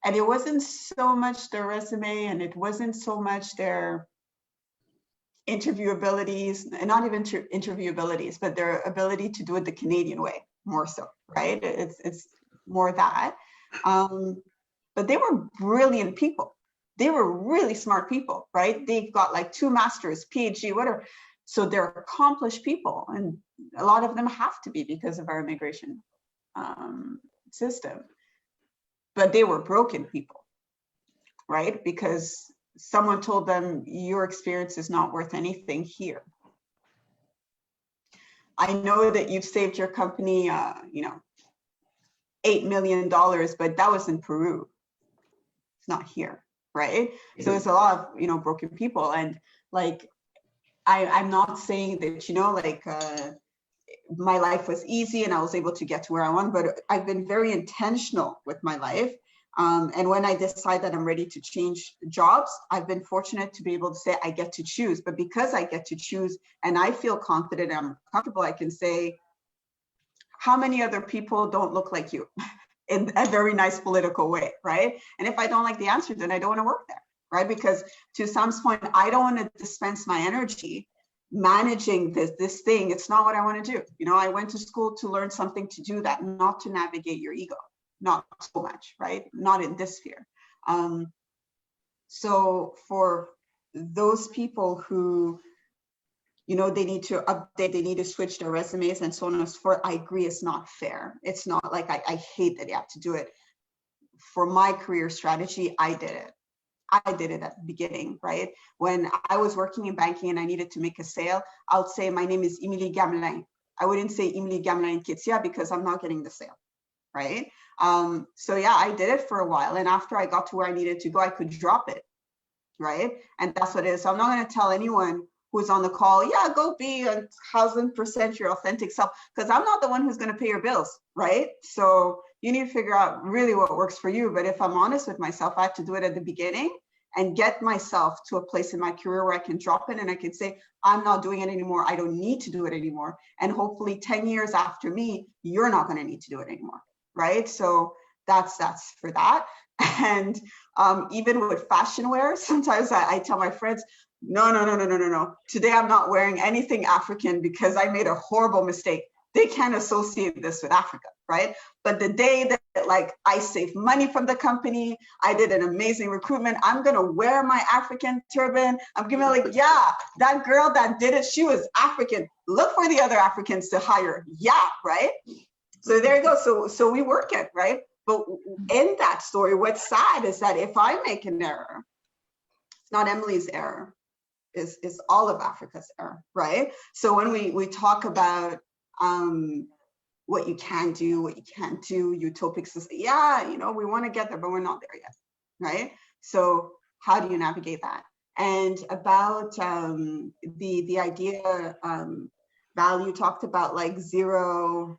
And it wasn't so much their resume and it wasn't so much their interview abilities, and not even interview abilities, but their ability to do it the Canadian way, more so, right? It's more that. But they were brilliant people. They were really smart people, right? They've got like 2 masters, PhD, whatever. So they're accomplished people. And a lot of them have to be because of our immigration system. But they were broken people, right? Because someone told them your experience is not worth anything here. I know that you've saved your company, you know, $8 million, but that was in Peru. It's not here, right? So it's a lot of, you know, broken people. And like, I'm not saying that, you know, like my life was easy and I was able to get to where I want, but I've been very intentional with my life. And when I decide that I'm ready to change jobs, I've been fortunate to be able to say I get to choose. But because I get to choose and I feel confident, I'm comfortable, I can say, how many other people don't look like you in a very nice political way, right? And if I don't like the answer, then I don't want to work there, right? Because to Sam's point, I don't want to dispense my energy managing this thing. It's not what I want to do. You know, I went to school to learn something to do that, not to navigate your ego. Not so much, right? Not in this sphere. So for those people who, you know, they need to update, they need to switch their resumes and so on and so forth, I agree it's not fair. It's not like I hate that you have to do it. For my career strategy, I did it. I did it at the beginning, right? When I was working in banking and I needed to make a sale, I would say, my name is Emilie Gamelin. I wouldn't say Emilie Gamelin Kitsia because I'm not getting the sale, right? So yeah, I did it for a while. And after I got to where I needed to go, I could drop it, right? And that's what it is. So I'm not going to tell anyone who's on the call, yeah, go be 1000% your authentic self, because I'm not the one who's going to pay your bills, right? So you need to figure out really what works for you. But if I'm honest with myself, I have to do it at the beginning and get myself to a place in my career where I can drop it and I can say, I'm not doing it anymore. I don't need to do it anymore. And hopefully 10 years after me, you're not going to need to do it anymore. Right? So that's for that. And even with fashion wear, sometimes I tell my friends, no. Today I'm not wearing anything African because I made a horrible mistake. They can't associate this with Africa, right? But the day that like I saved money from the company, I did an amazing recruitment, I'm gonna wear my African turban. I'm gonna be like, yeah, that girl that did it, she was African. Look for the other Africans to hire. Yeah, right? So there you go. So we work it, right? But in that story, what's sad is that if I make an error, it's not Emily's error, is all of Africa's error, right? So when we talk about what you can do, what you can't do, utopic system, yeah, you know, we want to get there, but we're not there yet, right? So how do you navigate that? And about the idea, Val, you talked about like zero-sum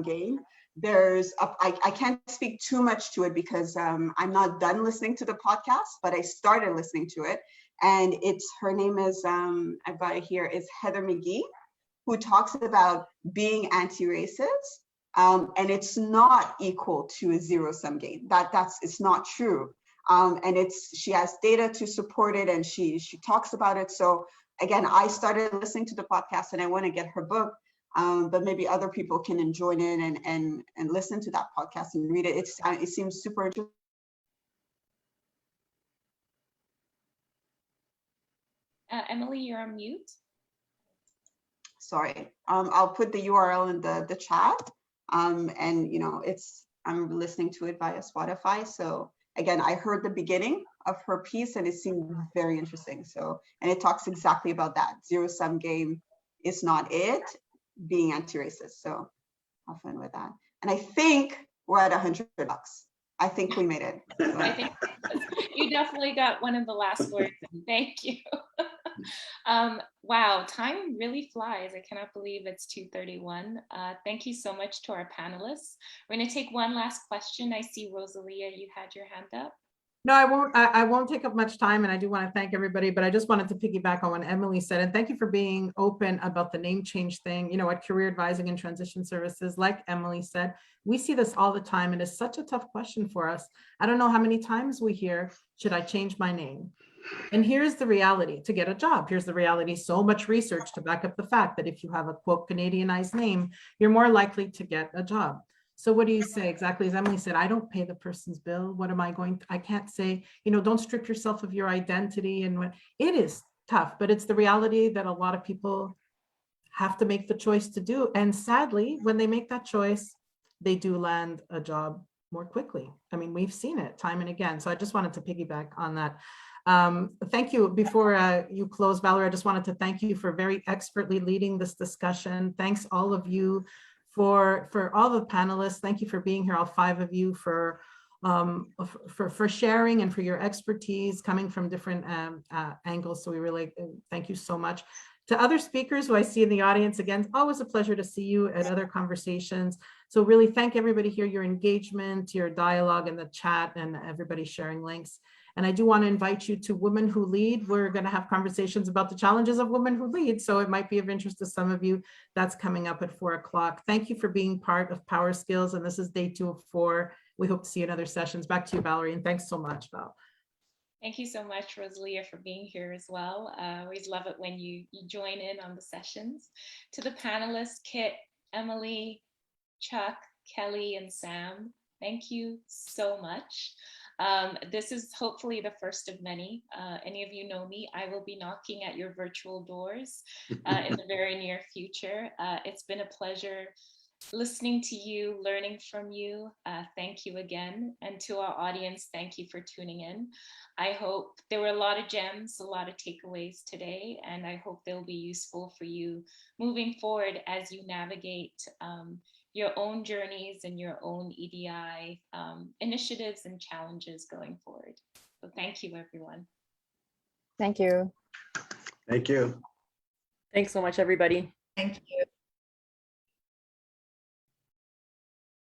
game. There's I can't speak too much to it because I'm not done listening to the podcast, but I started listening to it, and her name is I've got it here, is Heather McGill, who talks about being anti-racist, and it's not equal to a zero-sum game. It's not true, and she has data to support it, and she talks about it. So again, I started listening to the podcast, and I want to get her book. But maybe other people can join in and listen to that podcast and read it. It seems super interesting. Emily, you're on mute. Sorry, I'll put the URL in the chat. And you know, I'm listening to it via Spotify. So again, I heard the beginning of her piece and it seemed very interesting. So, and it talks exactly about that. Zero-sum game is not it. Being anti-racist. So have fun with that. And I think we're at $100. I think we made it. So. I think you definitely got one of the last words. Thank you. wow, time really flies. I cannot believe it's 2:31. Thank you so much to our panelists. We're going to take one last question. I see Rosalia, you had your hand up. No, I won't. I won't take up much time, and I do want to thank everybody. But I just wanted to piggyback on what Emily said, and thank you for being open about the name change thing. You know, at Career Advising and Transition Services, like Emily said, we see this all the time, and it's such a tough question for us. I don't know how many times we hear, "Should I change my name?" And here's the reality to get a job. Here's the reality. So much research to back up the fact that if you have a quote Canadianized name, you're more likely to get a job. So what do you say? Exactly as Emily said, I don't pay the person's bill. What am I going to, I can't say, you know, don't strip yourself of your identity. And what it is tough, but it's the reality that a lot of people have to make the choice to do. And sadly, when they make that choice, they do land a job more quickly. I mean, we've seen it time and again. So I just wanted to piggyback on that. Thank you. Before you close, Valerie, I just wanted to thank you for very expertly leading this discussion. Thanks all of you for all the panelists. Thank you for being here, all 5 of you, for sharing and for your expertise coming from different angles. So we really thank you so much. To other speakers who I see in the audience, again, always a pleasure to see you at other conversations. So really thank everybody here, your engagement, your dialogue in the chat, and everybody sharing links. And I do want to invite you to Women Who Lead. We're going to have conversations about the challenges of women who lead. So it might be of interest to some of you. That's coming up at 4 o'clock. Thank you for being part of Power Skills. And this is day 2 of 4. We hope to see you in other sessions. Back to you, Valerie. And thanks so much, Val. Thank you so much, Rosalia, for being here as well. I always love it when you join in on the sessions. To the panelists, Kit, Emily, Chuck, Kelly, and Sam, thank you so much. This is hopefully the first of many. Any of you know me, I will be knocking at your virtual doors in the very near future. It's been a pleasure listening to you, learning from you. Thank you again. And to our audience, thank you for tuning in. I hope there were a lot of gems, a lot of takeaways today, and I hope they'll be useful for you moving forward as you navigate your own journeys and your own EDI initiatives and challenges going forward. So thank you, everyone. Thank you. Thank you. Thanks so much, everybody. Thank you.